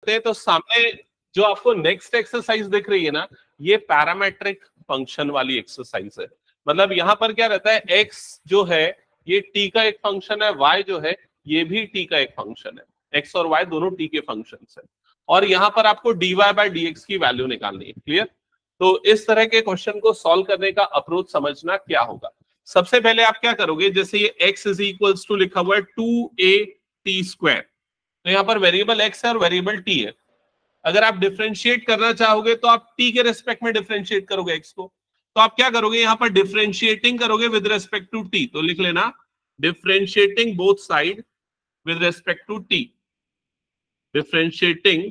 तो सामने जो आपको नेक्स्ट एक्सरसाइज दिख रही है ना, ये पैरामेट्रिक फंक्शन वाली एक्सरसाइज है। मतलब यहां पर क्या रहता है, एक्स जो है ये टी का एक फंक्शन है, वाई जो है ये भी टी का एक फंक्शन है, एक्स और वाई दोनों टी के फंक्शन है, और यहां पर आपको dy बाय डी एक्स की वैल्यू निकालनी है। क्लियर? तो इस तरह के क्वेश्चन को सॉल्व करने का अप्रोच समझना क्या होगा। सबसे पहले आप क्या करोगे, जैसे ये x इज इक्वल्स टू लिखा हुआ है 2a t², तो यहाँ पर वेरिएबल x है और वेरिएबल t है। अगर आप डिफरेंशिएट करना चाहोगे तो आप t के रेस्पेक्ट में डिफरेंशिएट करोगे x को, तो आप क्या करोगे, यहाँ पर डिफरेंशिएटिंग करोगे विद रेस्पेक्ट टू t, तो लिख लेना differentiating both side with respect to t, differentiating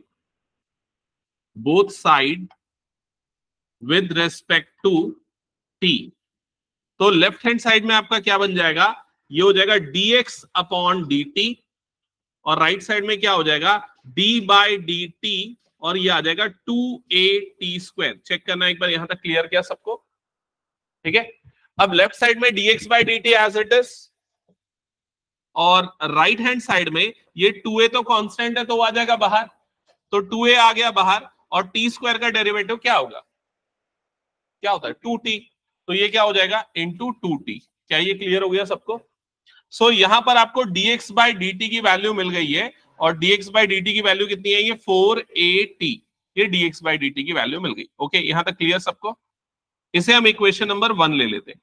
both side with respect to t। तो लेफ्ट हैंड साइड में आपका क्या बन जाएगा, ये हो जाएगा dx अपॉन dt, और राइट साइड में क्या हो जाएगा d बाई डी टी, और ये आ जाएगा 2a t²। चेक करना एक बार, यहां तक क्लियर क्या सबको? ठीक है। अब लेफ्ट साइड में dx by D T as it is, और राइट हैंड साइड में ये 2a तो कांस्टेंट है तो आ जाएगा बाहर, तो 2a आ गया बाहर, और t² का डेरिवेटिव क्या होगा, क्या होता है 2t, तो ये क्या हो जाएगा इंटू 2t। क्या ये क्लियर हो गया सबको? सो यहां पर आपको dx बाई डी टी की वैल्यू मिल गई है, और dx बाई डी टी की वैल्यू कितनी है, ये 4at, ये dx बाई डी टी की वैल्यू मिल गई। ओके, यहां तक क्लियर सबको? इसे हम इक्वेशन नंबर 1 ले लेते हैं।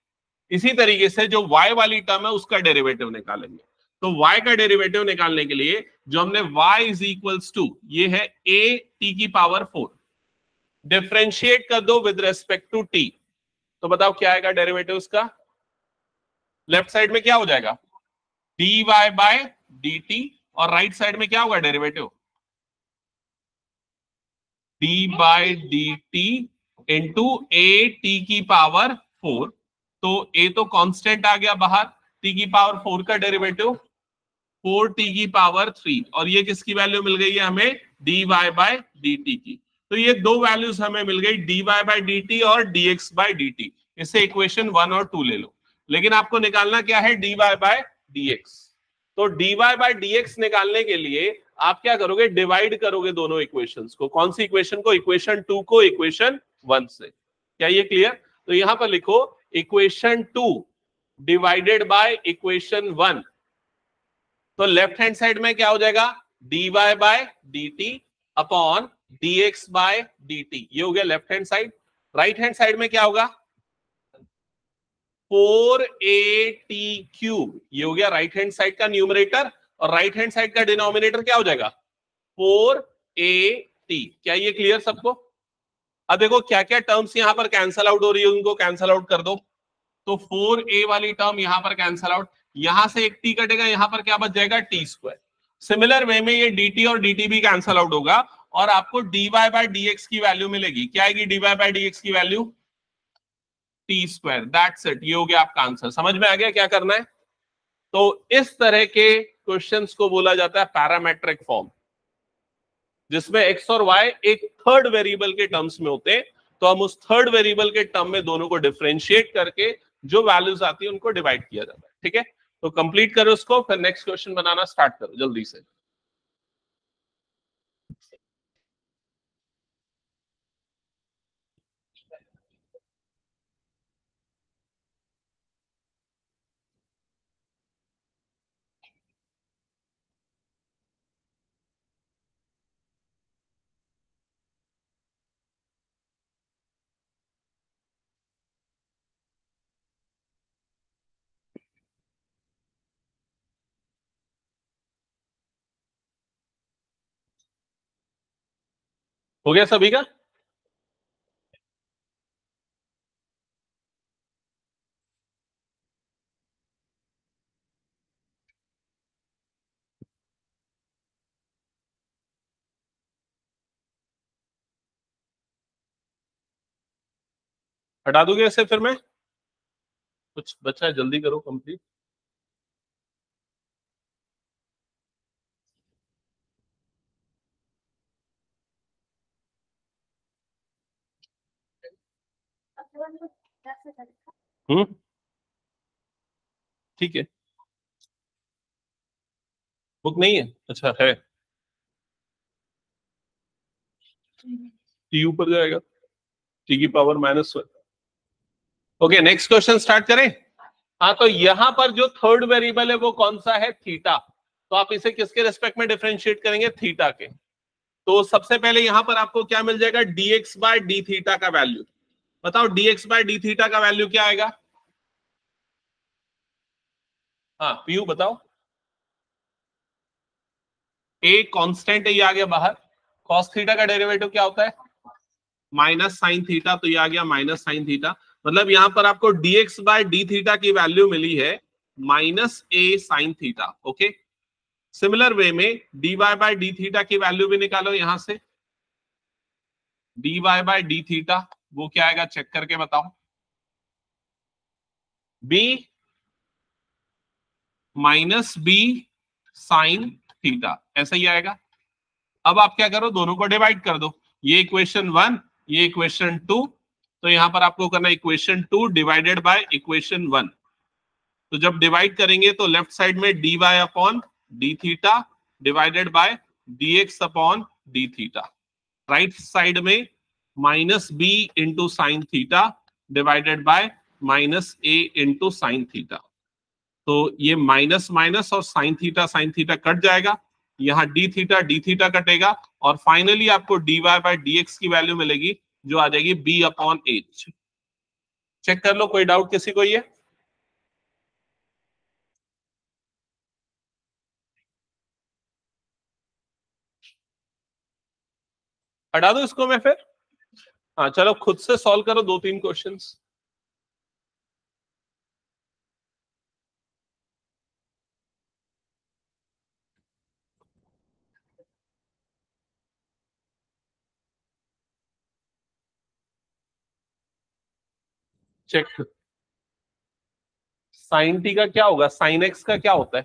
इसी तरीके से जो y वाली टर्म है उसका डेरिवेटिव निकालेंगे। तो y का डेरिवेटिव निकालने के लिए जो हमने y इज इक्वल्स टू, ये है a⁴, डिफरेंशिएट कर दो विद रेस्पेक्ट टू t, तो बताओ क्या आएगा डेरिवेटिव उसका? लेफ्ट साइड में क्या हो जाएगा dy बाय dt, और राइट साइड में क्या होगा derivative d by dt into a⁴। तो a तो कांस्टेंट आ गया बाहर, t⁴ का डेरिवेटिव 4t⁴, और ये किसकी वैल्यू मिल गई है हमें, dy बाय dt की। तो ये दो वैल्यूज हमें मिल गई, dy बाय dt और dx बाय dt। इससे इक्वेशन 1 और 2 ले लो, लेकिन आपको निकालना क्या है, dy बाय dx। तो dy बाय dx निकालने के लिए आप क्या करोगे, डिवाइड करोगे दोनों इक्वेशंस को। कौन सी इक्वेशन को, इक्वेशन 2 को इक्वेशन 1 से। क्या ये क्लियर? तो यहां पर लिखो इक्वेशन 2 डिवाइडेड बाय इक्वेशन 1, तो लेफ्ट हैंड साइड में क्या हो जाएगा, dy by dt upon dx by dt, ये हो गया left hand side. Right hand side में क्या होगा, 4at3, ये हो गया राइट हैंड साइड का न्यूमरेटर, और राइट हैंड साइड का डिनोमिनेटर क्या हो जाएगा 4at। क्या ये क्लियर सबको? अब देखो क्या क्या टर्म्स यहां पर कैंसल आउट हो रही है, उनको कैंसल आउट कर दो। तो 4a वाली टर्म यहां पर कैंसल आउट, यहां से एक t कटेगा, यहां पर क्या बच जाएगा t²। सिमिलर वे में ये dt और dt भी कैंसल आउट होगा, और आपको dy बाय dx की वैल्यू मिलेगी। क्या आएगी dy बाय dx की वैल्यू, t²। दैट्स इट, ये हो गया आपका आंसर। समझ में आ गया क्या करना है? तो इस तरह के क्वेश्चंस को बोला जाता है पैरामेट्रिक फॉर्म, जिसमें x और y एक थर्ड वेरिएबल के टर्म्स में होते हैं, तो हम उस थर्ड वेरिएबल के टर्म में दोनों को डिफरेंशिएट करके जो वैल्यूज आती है उनको डिवाइड किया जाता है। ठीक है, तो कंप्लीट करो उसको, फिर नेक्स्ट क्वेश्चन बनाना स्टार्ट करो जल्दी से। हो गया सभी का? हटा दोगे ऐसे फिर मैं, कुछ बचा है जल्दी करो कंप्लीट। ठीक है, बुक नहीं है, अच्छा है। टी ऊपर जाएगा, टी की power -1। Okay, next question start करें। हाँ, तो यहां पर जो थर्ड वेरिएबल है वो कौन सा है? थीटा। तो आप इसे किसके रेस्पेक्ट में डिफरेंशिएट करेंगे? थीटा के। तो सबसे पहले यहां पर आपको क्या मिल जाएगा? dx बाय डी थीटा का वैल्यू। बताओ dx बाय डी थीटा का वैल्यू क्या आएगा? हाँ पीयू बताओ। ए कांस्टेंट है, ये आ गया बाहर। कॉस थीटा का डेरिवेटिव क्या होता है? माइनस साइन थीटा, तो ये आ गया माइनस साइन थीटा। मतलब यहां पर आपको dx बाय डी थीटा की वैल्यू मिली है -a sine theta. Okay, similar way में dy बाय डी थीटा की वैल्यू भी निकालो यहां से। dy बाय डी थीटा वो क्या आएगा? चेक करके बताओ। b -b साइन थीटा, ऐसा ही आएगा। अब आप क्या करो, दोनों को डिवाइड कर दो। ये इक्वेशन 1, ये इक्वेशन 2। तो यहां पर आपको करना इक्वेशन 2 डिवाइडेड बाय इक्वेशन 1। तो जब डिवाइड करेंगे तो लेफ्ट साइड में dy upon d theta divided by dx upon d theta. Right side में -b into sine theta divided by -a into sine theta. तो ये माइनस माइनस और sine theta cut जाएगा। यहाँ डी थीटा कटेगा और finally आपको dy बाय dx की वैल्यू मिलेगी जो आ जाएगी b अपॉन h। चेक कर लो, कोई डाउट किसी को? ये हटा दो इसको मैं फिर। हाँ चलो, खुद से सॉल्व करो 2-3 क्वेश्चंस। चेक, साइन टी का क्या होगा? साइन एक्स का क्या होता है?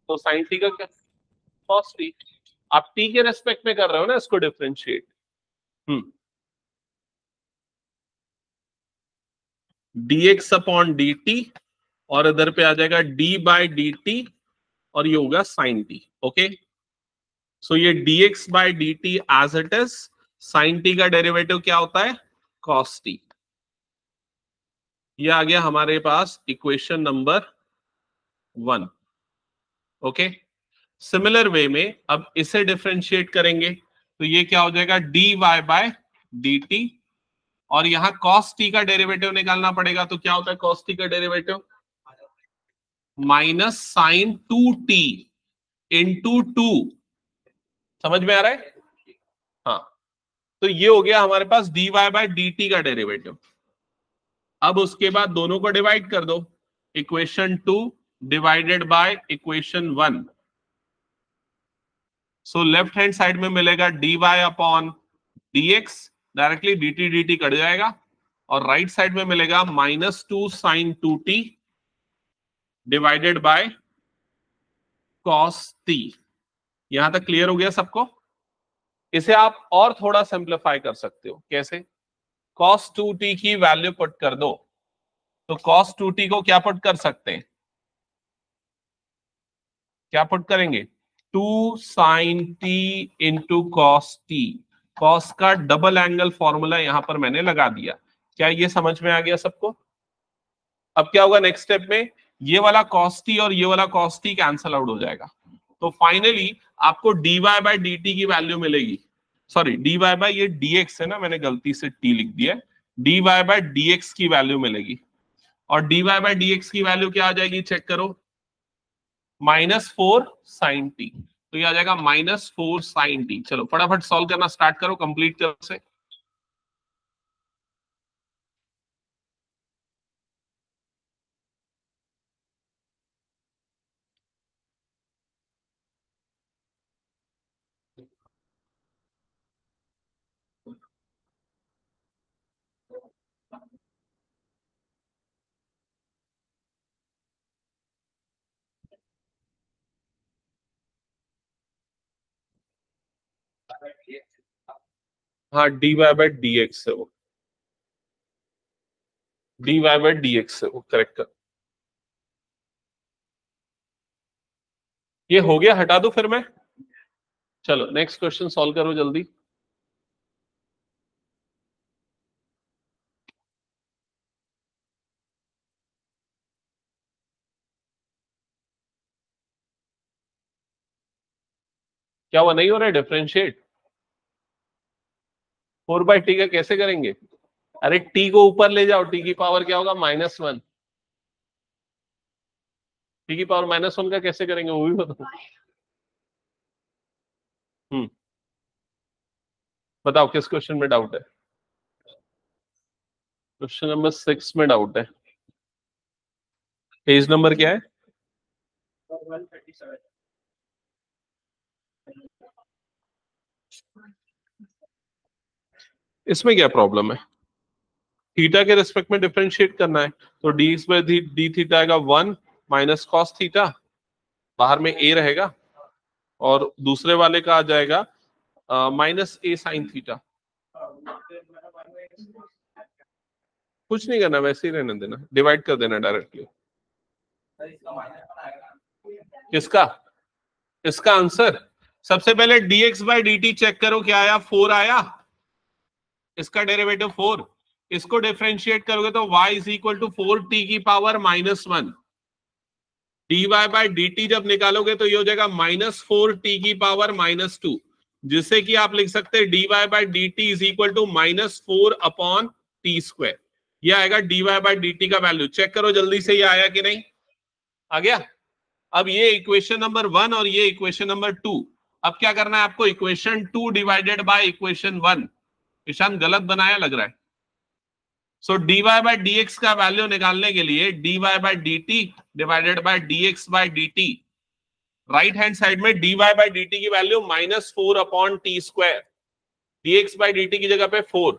तो साइन टी का क्या? Cos T. आप टी के रेस्पेक्ट में कर रहे हो ना इसको डिफरेंशिएट। dx अपॉन dt और इधर पे आ जाएगा d बाय dt और ये होगा साइन टी। ओके, सो ये dx by dt as it is. Sine T का डेरिवेटिव क्या होता है? cos t। ये आ गया हमारे पास equation number 1। Okay, similar way में अब इसे डिफरेंशिएट करेंगे तो ये क्या हो जाएगा? dy बाय dt और यहाँ cos t का डेरिवेटिव निकालना पड़ेगा। तो क्या होता है cos t का derivative? Minus sine 2t into 2। समझ में आ रहा है? हाँ, तो ये हो गया हमारे पास dy बाय dt का डेरिवेटिव। अब उसके बाद दोनों को डिवाइड कर दो। Equation 2 divided by equation 1। So left hand side में मिलेगा dy upon dx, directly dt cut जाएगा। और राइट साइड में मिलेगा -2 sine 2t divided by cos t। यहां तक क्लियर हो गया सबको? इसे आप और थोड़ा सिंप्लीफाई कर सकते हो। कैसे? cos 2t की वैल्यू पुट कर दो। तो cos 2t को क्या पुट कर सकते हैं? क्या पुट करेंगे? 2 sine T into cos T. Cos का डबल एंगल फॉर्मूला यहां पर मैंने लगा दिया। क्या ये समझ में आ गया सबको? अब क्या होगा नेक्स्ट स्टेप में? ये वाला cos t और ये वाला cos t कैंसल आउट हो जाएगा। तो फाइनली आपको dy बाय dt की वैल्यू मिलेगी। सॉरी, dy बाय ये dx है ना, मैंने गलती से t लिख दिया। dy बाय dx की वैल्यू मिलेगी और dy बाय dx की वैल्यू क्या आ जाएगी? चेक करो, -4 साइन टी। तो ये आ जाएगा -4 साइन टी। चलो फटाफट सॉल्व करना स्टार्ट करो, कंप्लीट करो से। हाँ, dy बाय dx है वो, dy बाय dx है वो, करेक्ट कर। ये हो गया, हटा दो फिर मैं। चलो नेक्स्ट क्वेश्चन सॉल्व करो जल्दी। क्या वो नहीं हो रहा है डिफरेंशिएट? 4/t का कैसे करेंगे? अरे t को ऊपर ले जाओ, t की पावर क्या होगा? -1। t की पावर -1 का कैसे करेंगे वो भी बताओ। बताओ किस क्वेश्चन में डाउट है? क्वेश्चन नंबर 6 में डाउट है। पेज नंबर क्या है? 137। इसमें क्या प्रॉब्लम है? थीटा के रिस्पेक्ट में डिफरेंशिएट करना है, तो डी थीटा आएगा 1 माइनस कॉस थीटा, बाहर में a रहेगा, और दूसरे वाले का आ जाएगा -a साइन थीटा। कुछ नहीं करना, वैसे ही रहने देना, डिवाइड कर देना डायरेक्टली। किसका? इसका आंसर सबसे पहले dx/dt चेक करो, क्या आया? 4 आया, इसका डेरिवेटिव 4। इसको डिफरेंशिएट करोगे तो y is equal to 4t की पावर -1। dy/dt जब निकालोगे तो ये हो जाएगा -4t की पावर -2, जिससे कि आप लिख सकते हैं dy/dt is equal to -4/t²। ये आएगा dy/dt का वैल्यू। चेक करो जल्दी से, ये आया कि नहीं? आ गया। अब ये इक्वेशन नंबर 1 और ये इक्वेशन नंबर 2। अब क्या करना है आपको? Equation 2 divided by equation 1। Ishaan गलत बनाया लग रहा है। सो dy/dx का वैल्यू निकालने के लिए dy/dt divided by dx/dt, right hand side में dy/dt की वैल्यू -4/t², dx/dt की जगह पे 4,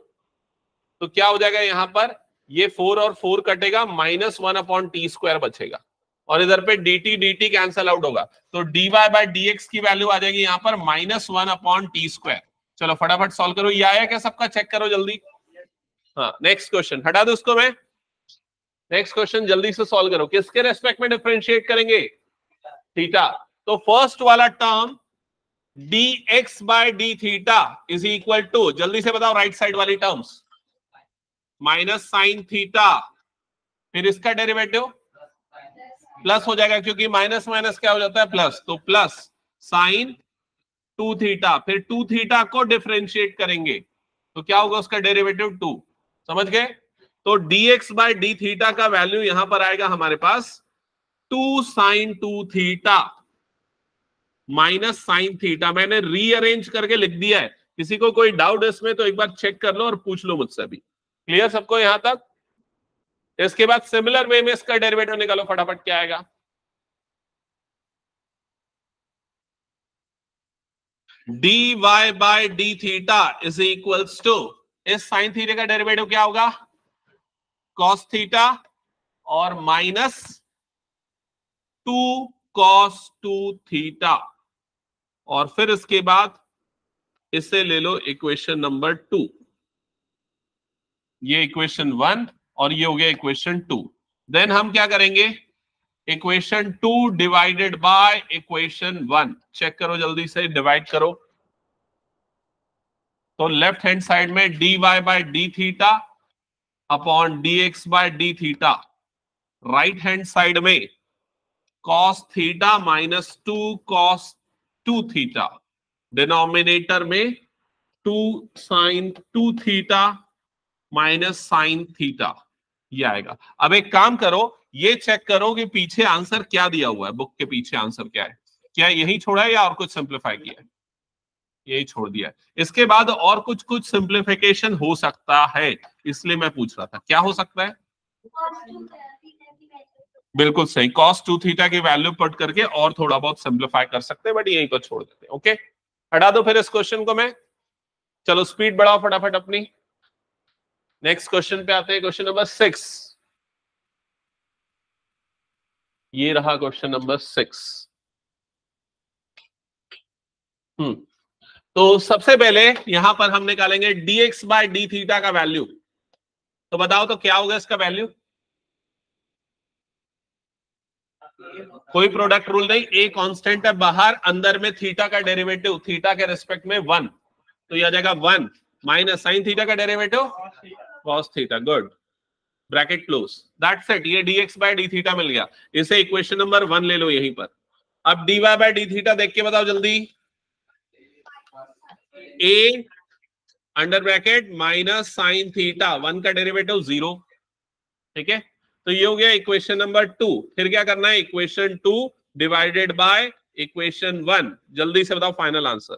तो क्या हो जाएगा यहां पर? ये 4 और 4 कटेगा, -1/t² बचेगा, और इधर पे dt कैंसल आउट होगा, तो dy/dx की वैल्यू आ जाएगी यहां पर -1/t²। चलो फटाफट सॉल्व करो। ये आया क्या सबका? चेक करो जल्दी। हाँ, नेक्स्ट क्वेश्चन हटा दो उसको मैं। नेक्स्ट क्वेश्चन जल्दी से सॉल्व करो। किसके रेस्पेक्ट में डिफरेंशिएट करेंगे? थीटा। तो फर्स्ट वाला term dx/d theta is equal to, जल्दी से बताओ राइट साइड वाली टर्म्स, माइनस साइन थीटा, फिर इसका डेरिवेटिव प्लस हो जाएगा, क्योंकि माइनस माइनस क्या हो जाता है? प्लस, तो प्लस साइन 2 थीटा, फिर 2 थीटा को डिफरेंशिएट करेंगे तो क्या होगा? उसका डेरिवेटिव 2। समझ गए? तो dx/d थीटा का वैल्यू यहां पर आएगा हमारे पास 2 sine 2 theta minus sine theta. मैंने रीअरेंज करके लिख दिया है, किसी को कोई डाउट इसमें तो एक बार चेक कर लो और पूछ लो मुझसे भी। क्लियर सबको यहां तक? इसके बाद सिमिलर वे में इसका डेरिवेटिव निकालो फटाफट, क्या आएगा? dy/d theta is equals to, इस साइन थीटा का डेरिवेटिव क्या होगा? कॉस थीटा और माइनस 2 cos 2 थीटा, और फिर इसके बाद इसे ले लो इक्वेशन नंबर 2। ये इक्वेशन 1 और ये हो गया इक्वेशन 2। देन हम क्या करेंगे? Equation 2 divided by equation 1। Check करो जल्दी से, डिवाइड करो। तो लेफ्ट हैंड साइड में dy/d theta upon dx/d theta, right hand side में cos theta minus 2 cos 2 theta, denominator में 2 sine 2 theta minus sine theta, ये आएगा। अब एक काम करो, ये चेक करो कि पीछे आंसर क्या दिया हुआ है, बुक के पीछे आंसर क्या है? क्या यही छोड़ा है या और कुछ सिंप्लीफाई किया है? यही छोड़ दिया है। इसके बाद और कुछ कुछ सिंप्लीफिकेशन हो सकता है, इसलिए मैं पूछ रहा था क्या हो सकता है। बिल्कुल सही, cos 2 थीटा की वैल्यू पुट करके और थोड़ा बहुत सिंप्लीफाई कर सकते हैं, बट यहीं पर छोड़ देते हैं। ओके, हटा दो फिर इस क्वेश्चन को मैं। चलो स्पीड बढ़ाओ फटाफट अपनी। नेक्स्ट क्वेश्चन पे आते हैं, क्वेश्चन नंबर 6। ये रहा क्वेश्चन नंबर 6। तो सबसे पहले यहां पर हम निकालेंगे dx/d थीटा का वैल्यू। तो बताओ तो क्या होगा इसका वैल्यू? कोई प्रोडक्ट रूल नहीं, ए कांस्टेंट है बाहर, अंदर में थीटा का डेरिवेटिव थीटा के रिस्पेक्ट में 1, तो यह आ जाएगा 1 माइनस साइन थीटा का derivative cos theta. Good, bracket close, that's it. ये dx/d थीटा मिल गया। इसे इक्वेशन नंबर 1 ले लो यहीं पर। अब dy/d थीटा देख के बताओ जल्दी। A under bracket minus sine theta, 1 का डेरिवेटिव 0। ठीक है, तो ये हो गया इक्वेशन नंबर 2। फिर क्या करना है, इक्वेशन 2 डिवाइडेड बाय इक्वेशन 1। जल्दी से बताओ फाइनल आंसर।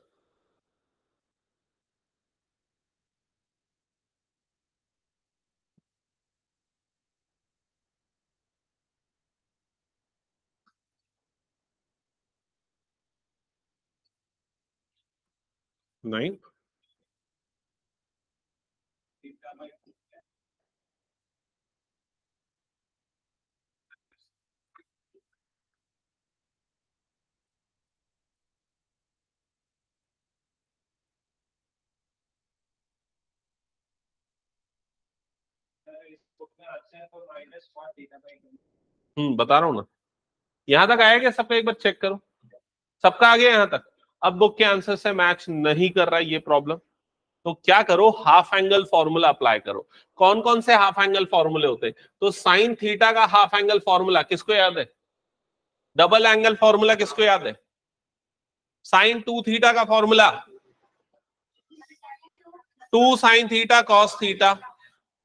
नहीं, बता रहा हूं ना। यहां तक आया क्या सबका? एक बार चेक करो, सबका आ गया यहां तक। अब बुक के आंसर से मैच नहीं कर रहा है ये प्रॉब्लम, तो क्या करो, हाफ एंगल फॉर्मूला अप्लाई करो। कौन कौन से हाफ एंगल फॉर्मूले होते हैं? तो साइन थीटा का हाफ एंगल फॉर्मूला किसको याद है? डबल एंगल फॉर्मूला किसको याद है? साइन 2 थीटा का formula 2 sine theta cos theta.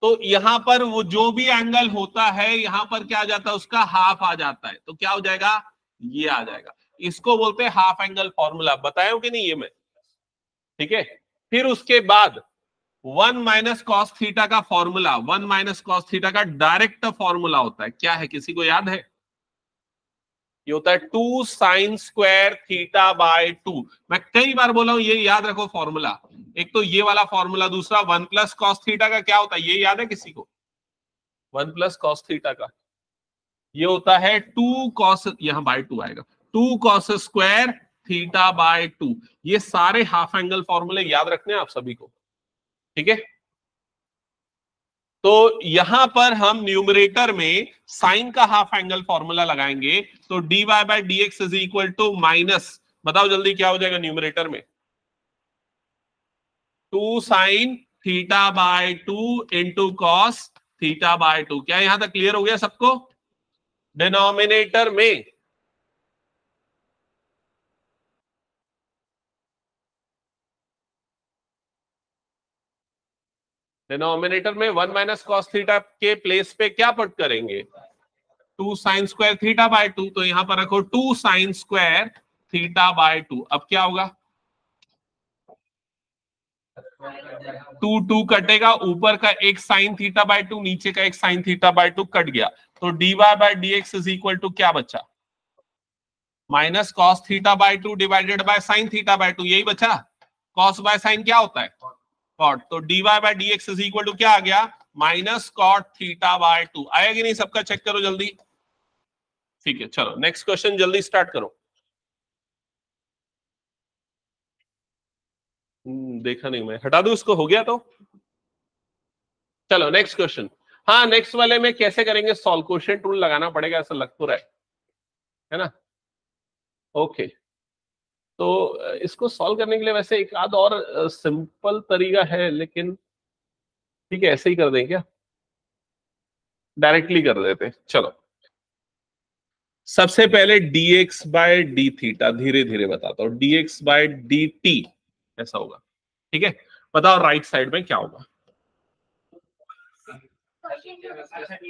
तो यहां पर वो जो भी एंगल होता है यहां पर क्या आ जाता है, उसका हाफ आ जाता है। तो क्या हो जाएगा, ये आ जाएगा। इसको बोलते हैं हाफ एंगल फॉर्मूला। बताया कि नहीं ये मैं? ठीक है, फिर उसके बाद 1 माइनस कॉस थीटा का फॉर्मूला, 1 माइनस कॉस थीटा का डायरेक्ट फॉर्मूला होता है, क्या है, किसी को याद है? ये होता है 2 साइन स्क्वायर थीटा बाय 2। मैं कई बार बोला हूं, ये याद रखो फॉर्मूला। एक तो ये वाला फॉर्मूला, दूसरा 1 प्लस कॉस थीटा का क्या होता है, ये याद है किसी को? 1 प्लस कॉस थीटा का ये होता है 2 कॉस, यहां बाय 2 आएगा, 2 कॉस स्क्वायर थीटा बाय 2। ये सारे हाफ एंगल फॉर्मूले याद रखने हैं आप सभी को। ठीक है, तो यहां पर हम न्यूमरेटर में साइन का हाफ एंगल फॉर्मूला लगाएंगे। तो dy by d x is equal to minus, बताओ जल्दी क्या हो जाएगा न्यूमरेटर में? 2 sine theta by 2 into cos theta by 2। क्या यहां तक क्लियर हो गया सबको? डिनोमिनेटर में डिनोमिनेटर में 1 माइनस कॉस थीटा के प्लेस पे क्या पुट करेंगे? 2 साइन स्क्वायर थीटा बाय 2। तो यहां पर रखो 2 साइन स्क्वायर थीटा बाय 2। अब क्या होगा, 2 2 कटेगा, ऊपर का एक साइन थीटा बाय 2, नीचे का एक साइन थीटा बाय 2 कट गया। तो d y by d x is equal to क्या बचा? Minus cos theta by 2 divided by sine theta by 2, यही बचा। कॉस बाय साइन क्या होता है? कॉट। तो d y by d x is equal to क्या आ गया? Minus cot theta by 2। आया कि नहीं सबका? चेक करो जल्दी। ठीक है, चलो नेक्स्ट क्वेश्चन जल्दी स्टार्ट करो। देखा नहीं मैं, हटा दूं इसको, हो गया तो। चलो नेक्स्ट क्वेश्चन। हाँ, नेक्स्ट वाले में कैसे करेंगे सॉल्व, क्वेश्चन टूल लगाना पड़ेगा ऐसा लग तो रहा है ना? ओके, तो इसको सॉल्व करने के लिए वैसे एक आध और सिंपल तरीका है, लेकिन ठीक है ऐसे ही कर दें क्या, डायरेक्टली कर देते हैं। चलो, सबसे पहले dx बाय डी थीटा, धीरे धीरे बताता हूं, dx बाय डी टी ऐसा होगा। ठीक है, बताओ राइट साइड में क्या होगा?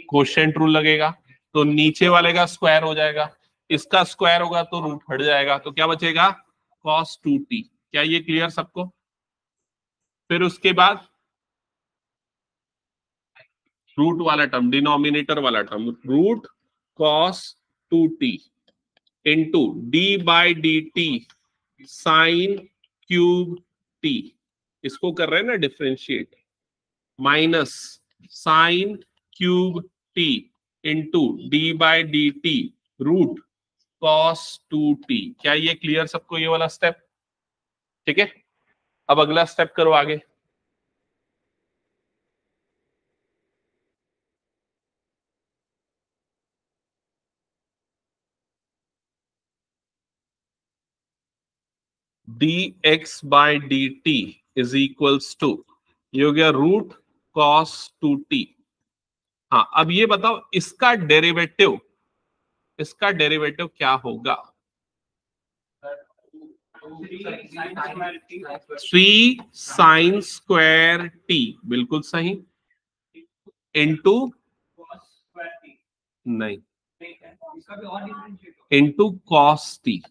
क्वोशिएंट रूल लगेगा, तो नीचे वाले का स्क्वायर हो जाएगा, इसका स्क्वायर होगा तो रूट हट जाएगा, तो क्या बचेगा? cos 2t। क्या ये क्लियर सबको? फिर उसके बाद रूट वाला टर्म, डिनोमिनेटर वाला term, root cos 2t into d by D t sine cube t, इसको कर रहे हैं ना differentiate, minus sine cube t into d by D t root cos 2t। क्या ये क्लियर सबको ये वाला स्टेप? ठीक है, अब अगला स्टेप करो आगे। D x by d T is equals to, ये हो गया रूट कॉस 2t। हाँ, अब ये बताओ इसका डेरिवेटिव क्या होगा? 3 साइन स्क्वायर टी, बिल्कुल सही, इंटू, नहीं, इंटू कॉस टी।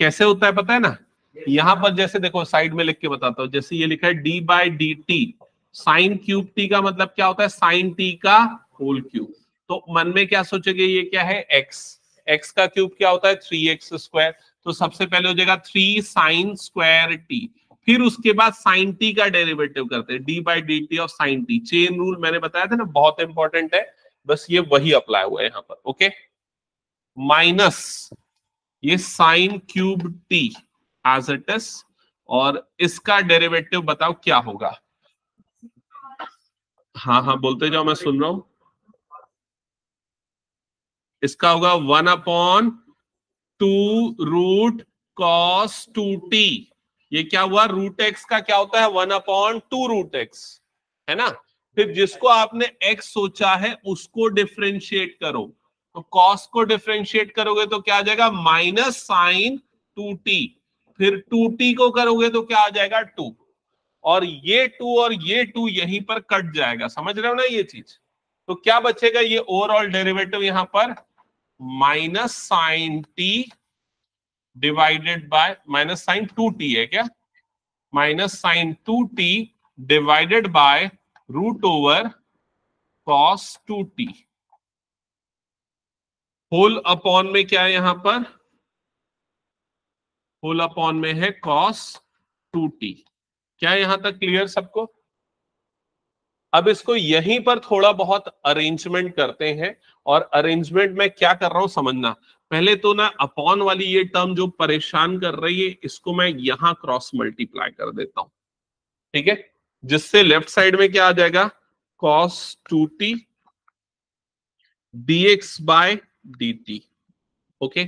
कैसे होता है पता है ना, यहां पर जैसे देखो साइड में लिख के बताता हूं, जैसे ये लिखा है D by D t sine cube T का मतलब क्या होता है, साइन टी का होल क्यूब। तो मन में क्या सोचेंगे, ये क्या है, एक्स, एक्स का क्यूब क्या होता है 3x स्क्वायर। तो सबसे पहले हो जाएगा 3 साइन स्क्वायर टी, फिर उसके बाद साइन टी का डेरिवेटिव करते हैं, D by D t of sine T. Chain rule मैंने बताया था ना, बहुत इंपॉर्टेंट है, बस ये वही अप्लाई हुआ है यहाँ पर। ओके, माइनस ये sine cube t as it is, और इसका डेरिवेटिव बताओ क्या होगा। हाँ हाँ बोलते जाओ, मैं सुन रहा हूं। इसका होगा 1/2√cos2t। ये क्या हुआ, रूट एक्स का क्या होता है 1/2√x, है ना। फिर जिसको आपने x सोचा है उसको डिफरेंशिएट करो, तो cos को डिफरेंशिएट करोगे तो क्या आ जाएगा, माइनस साइन 2t, फिर 2t को करोगे तो क्या आ जाएगा 2, और ये 2 और ये 2 यहीं पर कट जाएगा, समझ रहे हो ना ये चीज। तो क्या बचेगा, ये ओवरऑल डेरिवेटिव यहां पर minus sine t divided by, minus sine 2t है क्या, minus sine 2t divided by root over cos 2t, whole upon में क्या है यहां पर, होल अपॉन में है cos 2t। क्या यहां तक क्लियर सबको। अब इसको यहीं पर थोड़ा बहुत अरेंजमेंट करते हैं, और अरेंजमेंट में क्या कर रहा हूं समझना। पहले तो ना अपॉन वाली ये टर्म जो परेशान कर रही है, इसको मैं यहां क्रॉस मल्टीप्लाई कर देता हूं, ठीक है, जिससे लेफ्ट साइड में क्या आ जाएगा, cos 2t dx by dt। Okay,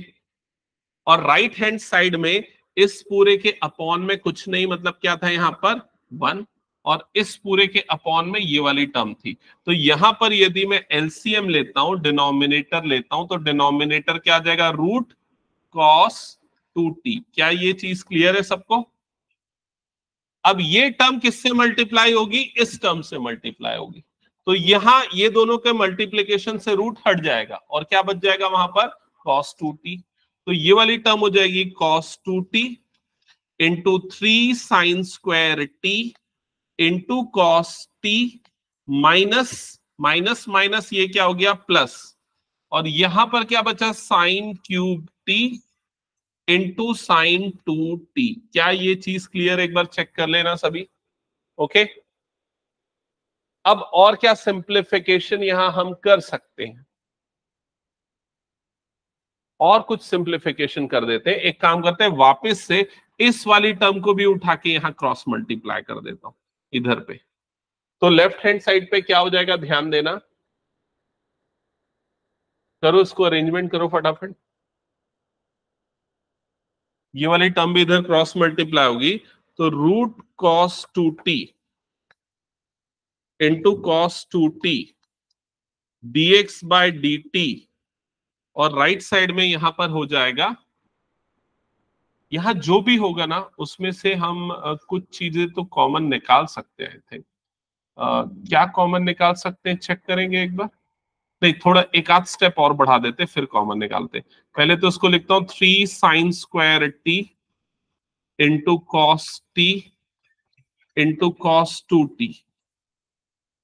और राइट हैंड साइड में इस पूरे के अपॉन में कुछ नहीं, मतलब क्या था यहां पर 1, और इस पूरे के अपॉन में ये वाली टर्म थी। तो यहां पर यदि मैं एलसीएम लेता हूं, डिनोमिनेटर लेता हूं, तो डिनोमिनेटर क्या आ जाएगा, रूट कॉस 2t। क्या ये चीज क्लियर है सबको। अब ये टर्म किससे मल्टीप्लाई होगी, इस टर्म से मल्टीप्लाई होगी, तो यहां ये दोनों के मल्टीप्लीकेशन से रूट हट जाएगा, और क्या बच जाएगा वहां पर, cos 2t। तो ये वाली टर्म हो जाएगी cos 2t into 3 sine square t into cos T, minus minus minus ये क्या हो गया प्लस, और यहां पर क्या बचा, sign cube t into sine 2t। क्या ये चीज क्लियर, एक बार चेक कर लेना सभी। ओके, अब और क्या सिंप्लीफिकेशन यहां हम कर सकते हैं, और कुछ सिंप्लीफिकेशन कर देते हैं। एक काम करते हैं, वापस से इस वाली टर्म को भी उठा के यहां क्रॉस मल्टीप्लाई कर देता हूं इधर पे। तो लेफ्ट हैंड साइड पे क्या हो जाएगा, ध्यान देना, करो इसको अरेंजमेंट करो फटाफट। ये वाली टर्म भी इधर क्रॉस मल्टीप्लाई होगी, तो root cos 2t into cos 2t dx by dt, और राइट साइड में यहां पर हो जाएगा, यहां जो भी होगा ना उसमें से हम कुछ चीजें तो कॉमन निकाल सकते हैं। थे क्या कॉमन निकाल सकते हैं, चेक करेंगे एक बार। नहीं, थोड़ा एक आध स्टेप और बढ़ा देते फिर कॉमन निकालते। पहले तो उसको लिखता हूं 3 sine square t into cos T into cos 2t,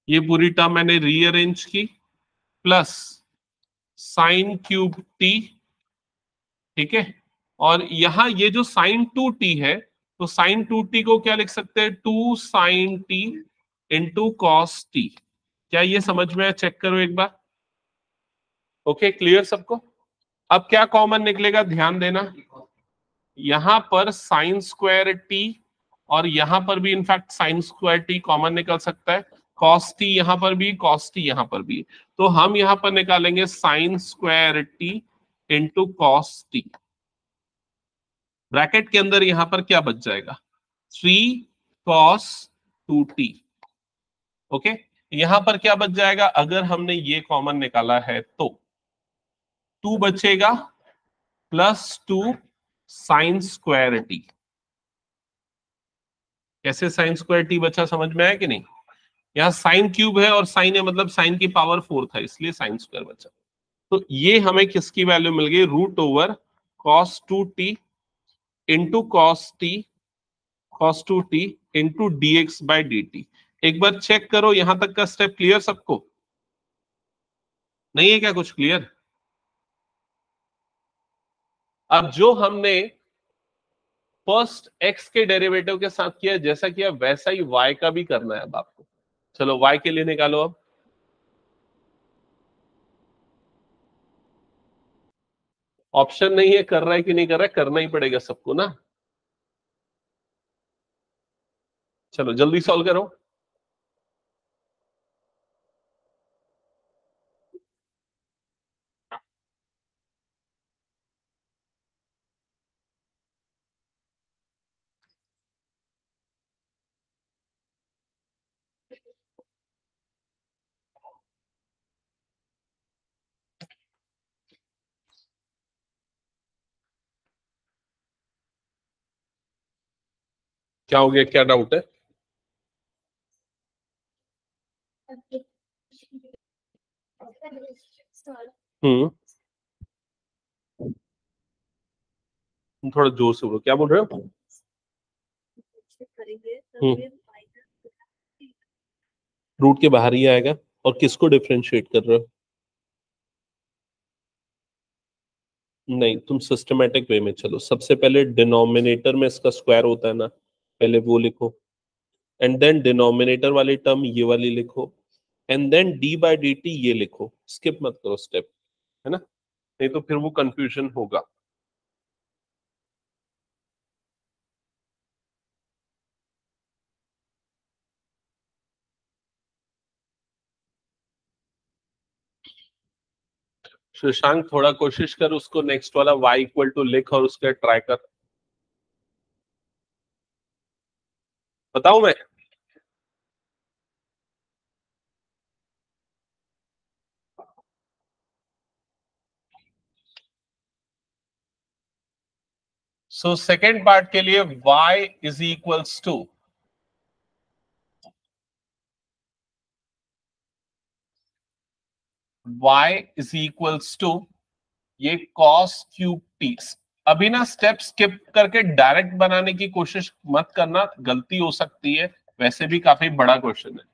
ये पूरी टर्म मैंने रीअरेंज की, प्लस साइन क्यूब टी, ठीक है, और यहां ये जो साइन 2t है, तो साइन 2t को क्या लिख सकते हैं, 2 sine T into cos t. क्या ये समझ में आया, चेक करो एक बार। ओके, क्लियर सबको। अब क्या कॉमन निकलेगा, ध्यान देना, यहां पर साइन स्क्वायर टी, और यहां पर भी in fact sign square T common निकल सकता है, कॉस टी यहां पर भी, कॉस टी यहां पर भी। तो हम यहां पर निकालेंगे sign square t into cos T, bracket के अंदर यहां पर क्या बच जाएगा, 3 cos 2t। ओके, यहां पर क्या बच जाएगा, अगर हमने ये कॉमन निकाला है तो 2 बचेगा, प्लस 2 साइन स्क्वायर टी। कैसे साइन स्क्वायर टी बचा, समझ में आया कि नहीं? यहाँ साइन क्यूब है और साइन है मतलब साइन की पावर 4 था, इसलिए साइन स्क्वायर बचा। तो ये हमें किसकी वैल्यू मिल गई? Root over cos 2t into cos 2t into dx by dt। एक बार चेक करो, यहां तक का स्टेप क्लियर सबको? नहीं है क्या कुछ क्लियर? अब जो हमने फर्स्ट x के डेरिवेटिव के साथ किया, जैसा किया वैसा ही y का भी करना है अब आपको। चलो y के लिए निकालो। अब ऑप्शन नहीं है, कर रहा है कि नहीं कर रहा है, करना ही पड़ेगा सबको ना। चलो जल्दी सॉल्व करो। क्या हो गया, क्या डाउट है? हम्म, थोड़ा जोर से बोलो, क्या बोल रहे हो? रूट के बाहर ही आएगा। और किसको डिफरेंशिएट कर रहे हो? नहीं, तुम सिस्टमेटिक वे में चलो। सबसे पहले डिनोमिनेटर में इसका स्क्वायर होता है ना, पहले वो लिखो, एंड देन डिनोमिनेटर वाली टर्म ये वाली लिखो, and then d by D t ये लिखो। स्किप मत करो स्टेप, है ना? नहीं तो फिर वो कंफ्यूजन होगा। शशांक थोड़ा कोशिश कर, उसको नेक्स्ट वाला y इक्वल टू लिख और उसका ट्राई कर। बताऊं मैं? सो सेकेंड पार्ट के लिए y इज इक्वल्स टू ये cos क्यूब टी। अभी ना स्टेप स्किप करके डायरेक्ट बनाने की कोशिश मत करना, गलती हो सकती है, वैसे भी काफी बड़ा क्वेश्चन है।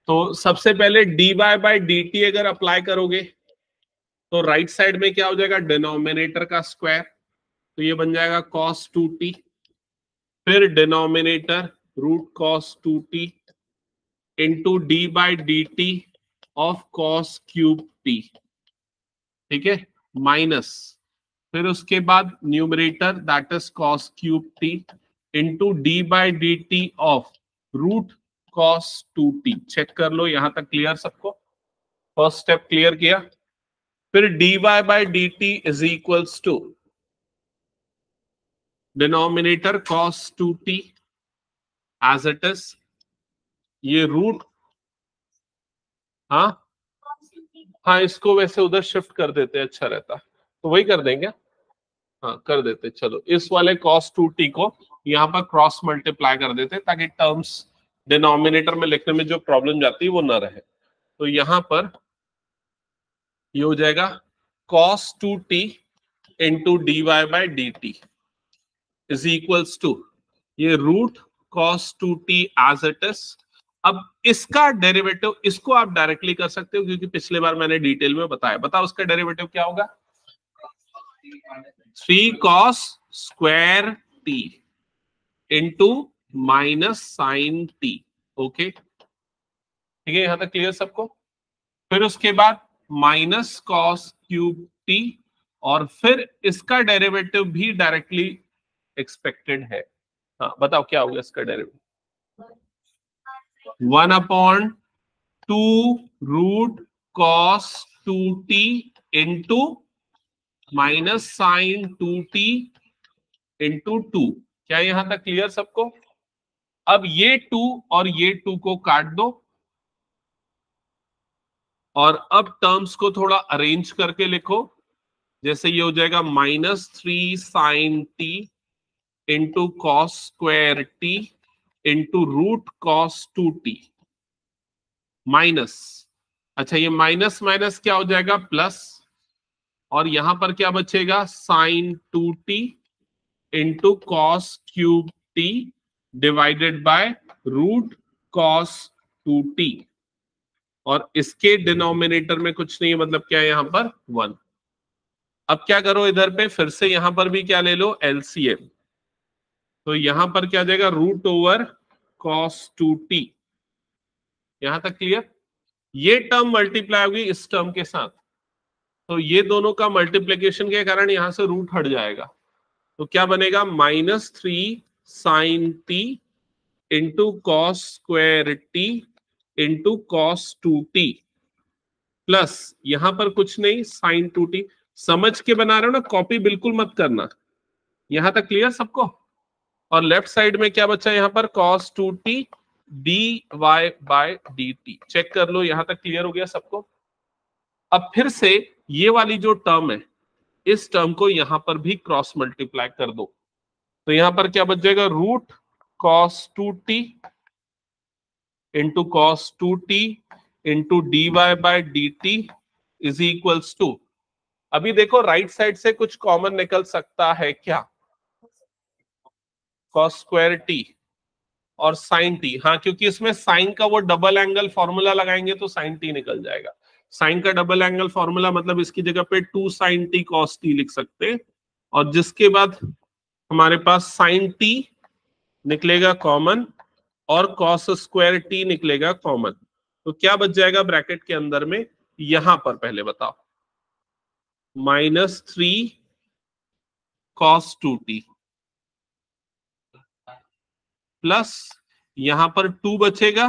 तो सबसे पहले d Y by D t अगर अप्लाई करोगे तो राइट साइड में क्या हो जाएगा? डिनोमिनेटर का स्क्वायर, तो ये बन जाएगा cos 2t। फिर denominator root cos 2t into d by D t of cos cube t, ठीक है, माइनस, फिर उसके बाद numerator that is cos cube t into d by D t of root cos 2t। Check कर लो यहां तक क्लियर सबको? फर्स्ट स्टेप क्लियर किया। फिर d Y by D T is equals to denominator cos 2t as it is, ये root, हाँ हाँ, इसको वैसे उधर शिफ्ट कर देते, अच्छा रहता, तो वही कर देंगे। हाँ कर देते, चलो इस वाले cos 2t को यहाँ पर क्रॉस मल्टीप्लाई कर देते ताकि टर्म्स डिनोमिनेटर में लिखने में जो प्रॉब्लम जाती है वो ना रहे। तो यहां पर ये हो जाएगा cos 2t into D Y by D T is equals to ये root cos 2t as it is. अब इसका डेरिवेटिव, इसको आप डायरेक्टली कर सकते हो क्योंकि पिछले बार मैंने डिटेल में बताया। बताओ उसका डेरिवेटिव क्या होगा? 3 cos square t into minus sine t. Okay, ठीक है, यहां तक क्लियर सबको? फिर उसके बाद माइनस कॉस क्यूब टी, और फिर इसका डेरिवेटिव भी डायरेक्टली एक्सपेक्टेड है। हाँ बताओ क्या होगा इसका derivative? 1/2 root cos 2t into minus sine 2t into 2। क्या यहां तक क्लियर सबको? अब ये 2 और ये 2 को काट दो, और अब टर्म्स को थोड़ा अरेंज करके लिखो। जैसे ये हो जाएगा -3 sin t into cos square t into root cos 2t minus, अच्छा ये माइनस माइनस क्या हो जाएगा प्लस, और यहां पर क्या बचेगा sine 2t into cos cube t divided by root cos 2t, और इसके डिनोमिनेटर में कुछ नहीं है, मतलब क्या है यहां पर 1। अब क्या करो इधर पे फिर से यहां पर भी क्या ले लो एलसीएम, तो यहां पर क्या आ जाएगा रूट ओवर कॉस 2t। यहां तक क्लियर? ये टर्म मल्टीप्लाई होगी इस टर्म के साथ, तो ये दोनों का मल्टीप्लीकेशन के कारण यहां से रूट हट जाएगा, तो क्या बनेगा -3 sine T into cos square t into cos 2t plus यहां पर कुछ नहीं साइन 2t। समझ के बना रहे हो ना, कॉपी बिल्कुल मत करना। यहां तक क्लियर सबको? और लेफ्ट साइड में क्या बचा यहां पर cos 2t dy by dt। Check कर लो यहां तक क्लियर हो गया सबको? अब फिर से ये वाली जो टर्म है इस टर्म को यहां पर भी क्रॉस मल्टीप्लाई कर दो, तो यहां पर क्या बच जाएगा root cos 2t into cos 2t into dy by dt is equals to, अभी देखो राइट साइड से कुछ कॉमन निकल सकता है क्या, cos स्क्वायर टी और साइन टी, हाँ क्योंकि इसमें साइन का वो डबल एंगल फॉर्मूला लगाएंगे तो साइन टी निकल जाएगा। साइन का डबल एंगल फॉर्मूला मतलब इसकी जगह पे 2 साइन टी कॉस टी लिख सकते हैं, और जिसके बाद हमारे पास साइन टी निकलेगा कॉमन और कॉस स्क्वायर टी निकलेगा कॉमन, तो क्या बच जाएगा ब्रैकेट के अंदर में, यहां पर पहले बताओ -3 cos 2t प्लस यहां पर 2 बचेगा,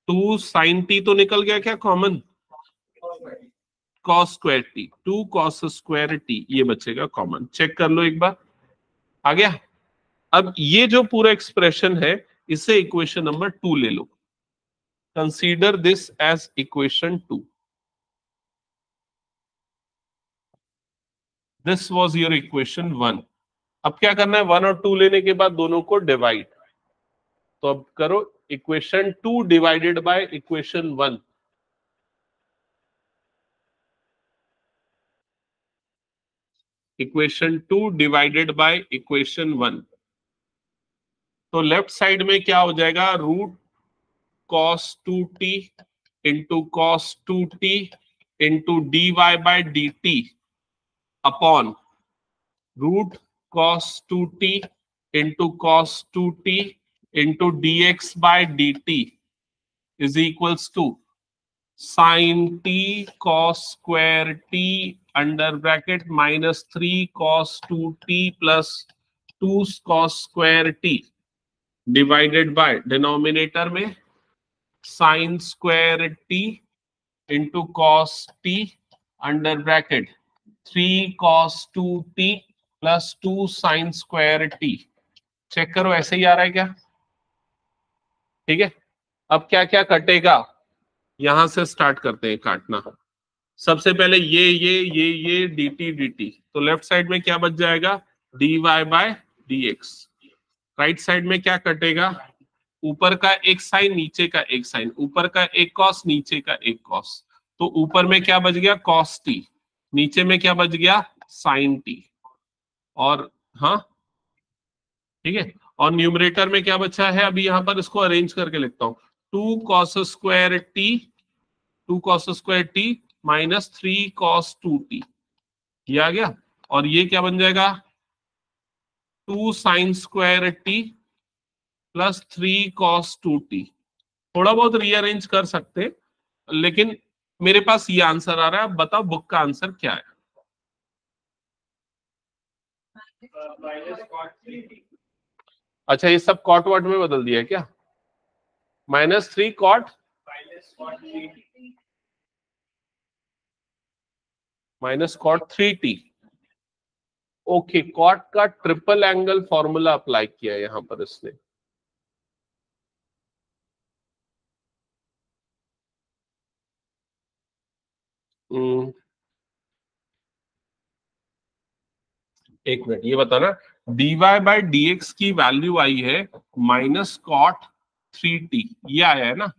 2 साइन टी तो निकल गया क्या common, cos square T, 2 cos square T ये बचेगा कॉमन। चेक कर लो एक बार, आ गया? अब ये जो पूरा एक्सप्रेशन है इसे इक्वेशन नंबर 2 ले लो, consider this as equation 2। This was your equation 1। अब क्या करना है 1 और 2 लेने के बाद दोनों को डिवाइड, तो अब करो equation 2 divided by equation 1, equation 2 divided by equation 1, तो लेफ्ट साइड में क्या हो जाएगा root cos 2t into cos 2t into D y by d t upon root cos 2t into cos 2t into d x by d T is equals to sine t cos square t under bracket -3 cos 2t plus 2 cos square t divided by denominator में sign square t into cos t under bracket 3 cos 2t plus 2 sine square t. Check करो ऐसे ही आ रहा है क्या? ठीक है, अब क्या क्या कटेगा यहां से स्टार्ट करते हैं काटना। सबसे पहले ये dt dt, तो लेफ्ट साइड में क्या बच जाएगा dy by dx। Right side में क्या कटेगा, ऊपर का एक साइन नीचे का एक साइन, ऊपर का एक कॉस नीचे का एक कॉस, तो ऊपर में क्या बच गया कॉस टी, नीचे में क्या बच गया साइन टी, और हाँ ठीक है, और न्यूमरेटर में क्या बचा है अभी यहां पर इसको अरेंज करके लिखता हूं 2 cos square T, 2 cos square T -3 cos 2t, ये आ गया, और ये क्या बन जाएगा 2 sine square T plus 3 cos 2t। थोड़ा बहुत रीअरेंज कर सकते, लेकिन मेरे पास ये आंसर आ रहा है। अब बताओ बुक का आंसर क्या है? अच्छा ये सब कॉट वर्ड में बदल दिया है क्या? -3 cot -cot 3t। Okay, cot का ट्रिपल एंगल फॉर्मूला अप्लाई किया है यहां पर इसने। एक मिनट, ये बताना, dy बाई dx की वैल्यू आई है माइनस कॉट 3t, ये आया है ना?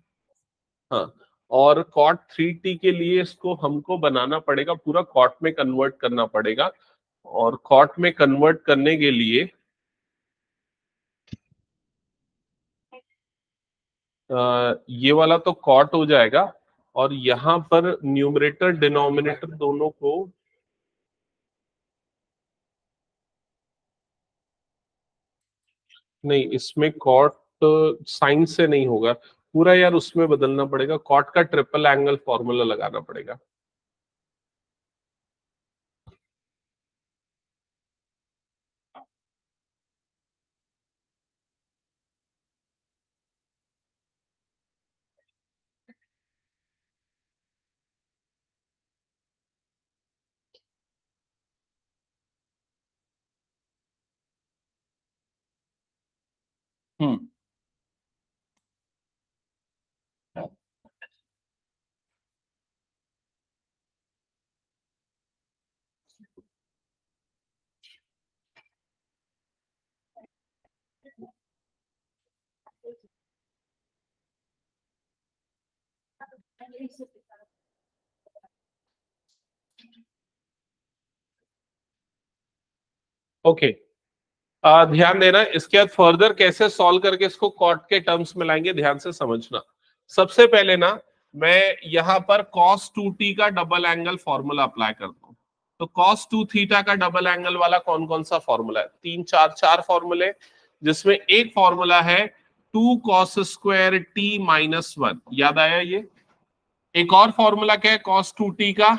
हाँ, और cot 3t के लिए इसको हमको बनाना पड़ेगा, पूरा cot में कन्वर्ट करना पड़ेगा, और cot में कन्वर्ट करने के लिए ये वाला तो cot हो जाएगा, और यहां पर न्यूमरेटर डिनोमिनेटर दोनों को, नहीं इसमें cot साइन से नहीं होगा पूरा यार, उसमें बदलना पड़ेगा, cot का ट्रिपल एंगल फॉर्मूला लगाना पड़ेगा। हम्म, ओके। ध्यान देना, इसके बाद फर्दर कैसे सॉल्व करके इसको कॉट के टर्म्स में लाएंगे, ध्यान से समझना। सबसे पहले ना मैं यहां पर cos 2t का डबल एंगल फॉर्मूला अप्लाई करता हूं। तो cos 2 थीटा का डबल एंगल वाला कौन कौन सा फॉर्मूला है? चार फॉर्मूले, जिसमें एक फॉर्मूला है 2 cos स्क्वायर t माइनस 1, याद आया ये? एक और फॉर्मूला क्या है cos 2t का?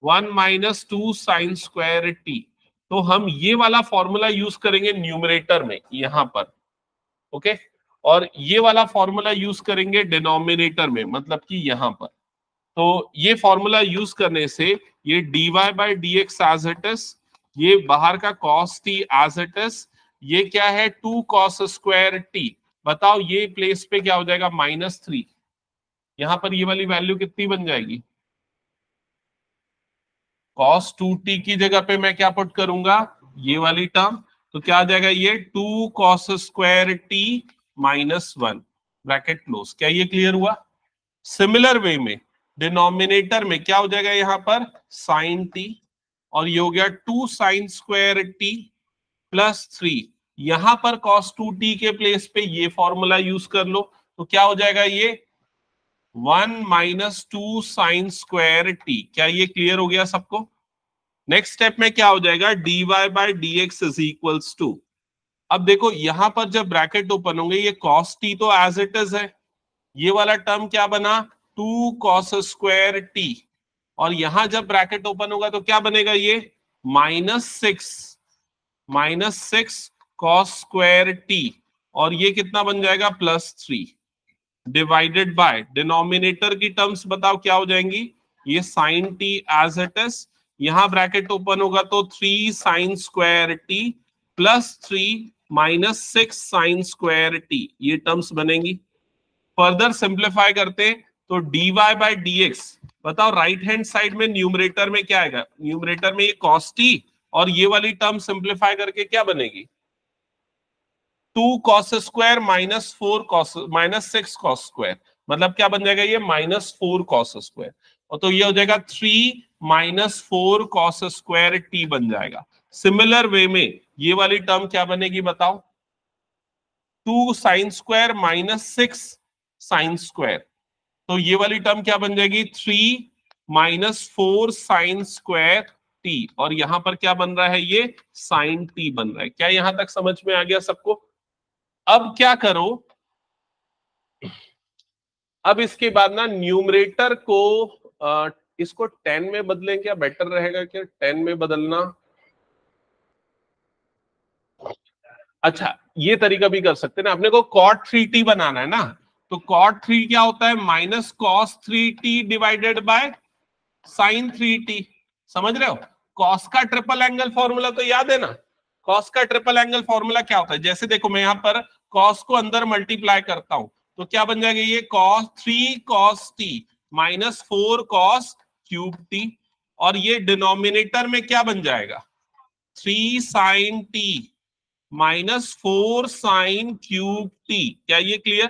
1 माइनस 2 साइन स्क्वायर t। तो हम ये वाला फॉर्मूला यूज करेंगे न्यूमरेटर में यहां पर, ओके, और ये वाला फॉर्मूला यूज करेंगे डिनोमिनेटर में, मतलब कि यहां पर। तो ये फॉर्मूला यूज करने से ये dy by D x as it is, ये बाहर का cos t as it is, ये क्या है 2 cos स्क्वायर t। बताओ ये प्लेस पे क्या हो जाएगा? -3। यहां पर ये वाली वैल्यू कितनी बन जाएगी? cos 2t की जगह पे मैं क्या पुट करूंगा? ये वाली टर्म। तो क्या आ जाएगा ये 2 cos square t minus 1, bracket close. क्या ये क्लियर हुआ? सिमिलर वे में डिनोमिनेटर में क्या हो जाएगा? यहां पर साइन t, और ये हो गया 2 साइन स्क्वायर t प्लस 3। यहां पर cos 2t के प्लेस पे ये फॉर्मूला यूज कर लो, तो क्या हो जाएगा? ये 1 माइनस 2 साइन स्क्वायर t। क्या ये क्लियर हो गया सबको? नेक्स्ट स्टेप में क्या हो जाएगा? dy by D x is equals to, अब देखो यहां पर जब ब्रैकेट ओपन होंगे, ये cos t तो एज इट इज है, ये वाला टर्म क्या बना? 2 cos स्क्वायर t, और यहां जब ब्रैकेट ओपन होगा तो क्या बनेगा? ये -6 cos स्क्वायर t, और ये कितना बन जाएगा? +3 डिवाइडेड बाय डिनोमिनेटर की टर्म्स बताओ क्या हो जाएंगी? ये sine t as it is, यहां ब्रैकेट ओपन होगा तो 3 sine square t +3 -6 sine square t, ये टर्म्स बनेंगी। फर्दर सिंप्लीफाई करते हैं तो dy बाई डी एक्स, बताओ राइट हैंड साइड में न्यूमरेटर में क्या आएगा? न्यूमरेटर में ये cos t, और ये वाली टर्म सिंप्लीफाई करके क्या बनेगी? 2 cos स्क्वायर -6 cos स्क्वायर, मतलब क्या बन जाएगा? ये -4 cos स्क्वायर, और तो ये हो जाएगा 3 -4 cos स्क्वायर t बन जाएगा। सिमिलर वे में ये वाली टर्म क्या बनेगी बताओ? 2 साइन स्क्वायर -6 साइन स्क्वायर, तो ये वाली टर्म क्या बन जाएगी? 3 -4 साइन स्क्वायर t, और यहां पर क्या बन रहा है? ये साइन t बन रहा है। क्या यहां तक समझ में आ गया सबको? अब क्या करो, अब इसके बाद ना न्यूमरेटर को इसको 10 में बदलें, क्या बेटर रहेगा? क्या 10 में बदलना? अच्छा, ये तरीका भी कर सकते हैं ना, अपने को cot 3t बनाना है ना, तो cot 3 क्या होता है? -cos 3t divided by sin 3t। समझ रहे हो? cos का ट्रिपल एंगल फॉर्मूला तो याद है ना? cos का ट्रिपल एंगल फॉर्मूला क्या होता है? जैसे देखो मैं यहां पर cos को अंदर मल्टीप्लाई करता हूं, तो क्या बन जाएगा? ये3 cos t -4 cos cube t, और ये डिनोमिनेटर में क्या बन जाएगा? 3 sin t minus 4 sign cube T. क्या ये क्लियर?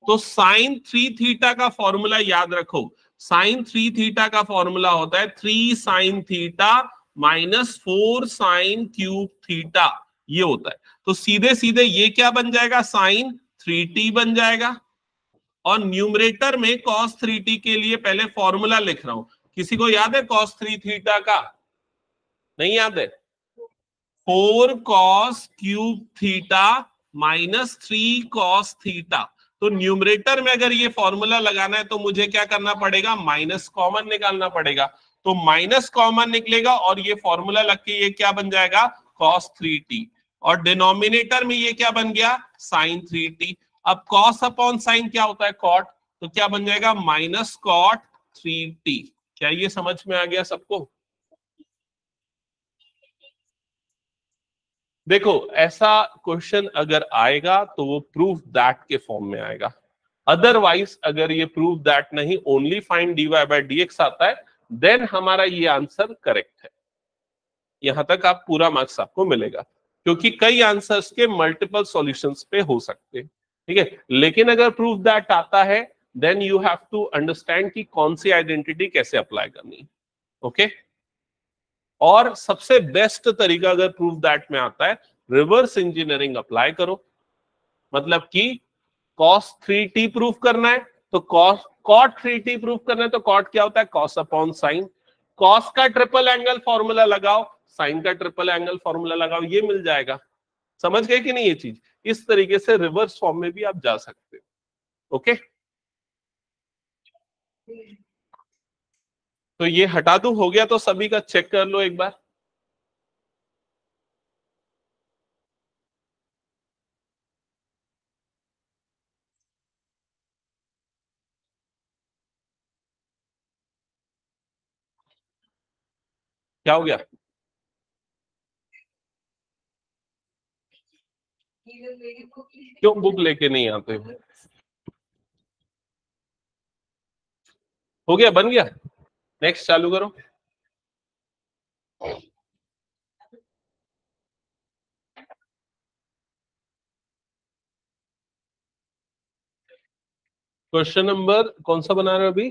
तो साइन 3 थीटा का फॉर्मूला याद रखो। साइन 3 थीटा का फॉर्मूला होता है 3 sine theta minus 4 sine cube theta, ये होता है। तो सीधे सीधे ये क्या बन जाएगा? साइन 3t बन जाएगा। और न्यूमरेटर में cos 3t के लिए पहले फॉर्मूला लिख रहा हूं। किसी को याद है cos 3 थीटा का? नहीं याद है? 4 cos cube theta minus 3 cos theta. तो न्यूमरेटर में अगर ये फॉर्मूला लगाना है तो मुझे क्या करना पड़ेगा? माइनस कॉमन निकालना पड़ेगा। तो माइनस कॉमन निकलेगा और ये फॉर्मूला लग के ये क्या बन जाएगा? cos 3t। और डिनोमिनेटर में ये क्या बन गया? sin 3t। अब cos अपॉन साइन क्या होता है? cot। तो क्या बन जाएगा? Minus cot 3t। क्या ये समझ में आ गया सबको? देखो, ऐसा क्वेश्चन अगर आएगा तो वो प्रूफ दैट के फॉर्म में आएगा। अदरवाइज अगर ये प्रूफ दैट नहीं, only find dy by dx आता है, देन हमारा ये आंसर करेक्ट है। यहां तक आप पूरा मार्क्स आपको मिलेगा, क्योंकि कई आंसर्स के मल्टीपल सॉल्यूशंस पे हो सकते हैं। ठीक है, लेकिन अगर प्रूफ दैट आता है then you have to understand कि कौन सी आइडेंटिटी कैसे अप्लाई करनी है। ओके, और सबसे बेस्ट तरीका अगर प्रूफ दैट में आता है, रिवर्स इंजीनियरिंग अप्लाई करो। मतलब कि cos 3t प्रूफ करना है तो cot 3t प्रूफ करना है तो cot क्या होता है? cos upon sine. cos का ट्रिपल एंगल फॉर्मूला लगाओ, साइन का ट्रिपल एंगल फॉर्मूला लगाओ, ये मिल जाएगा। समझ गए कि नहीं? ये चीज इस तरीके से रिवर्स फॉर्म में भी आप जा सकते हो। ओके, तो ये हटा दूं? हो गया तो सभी का चेक कर लो एक बार। क्या हो गया? क्यों बुक लेके नहीं आते हो? हो गया, बन गया। नेक्स्ट चालू करो। क्वेश्चन नंबर कौन सा बना रहे हो अभी?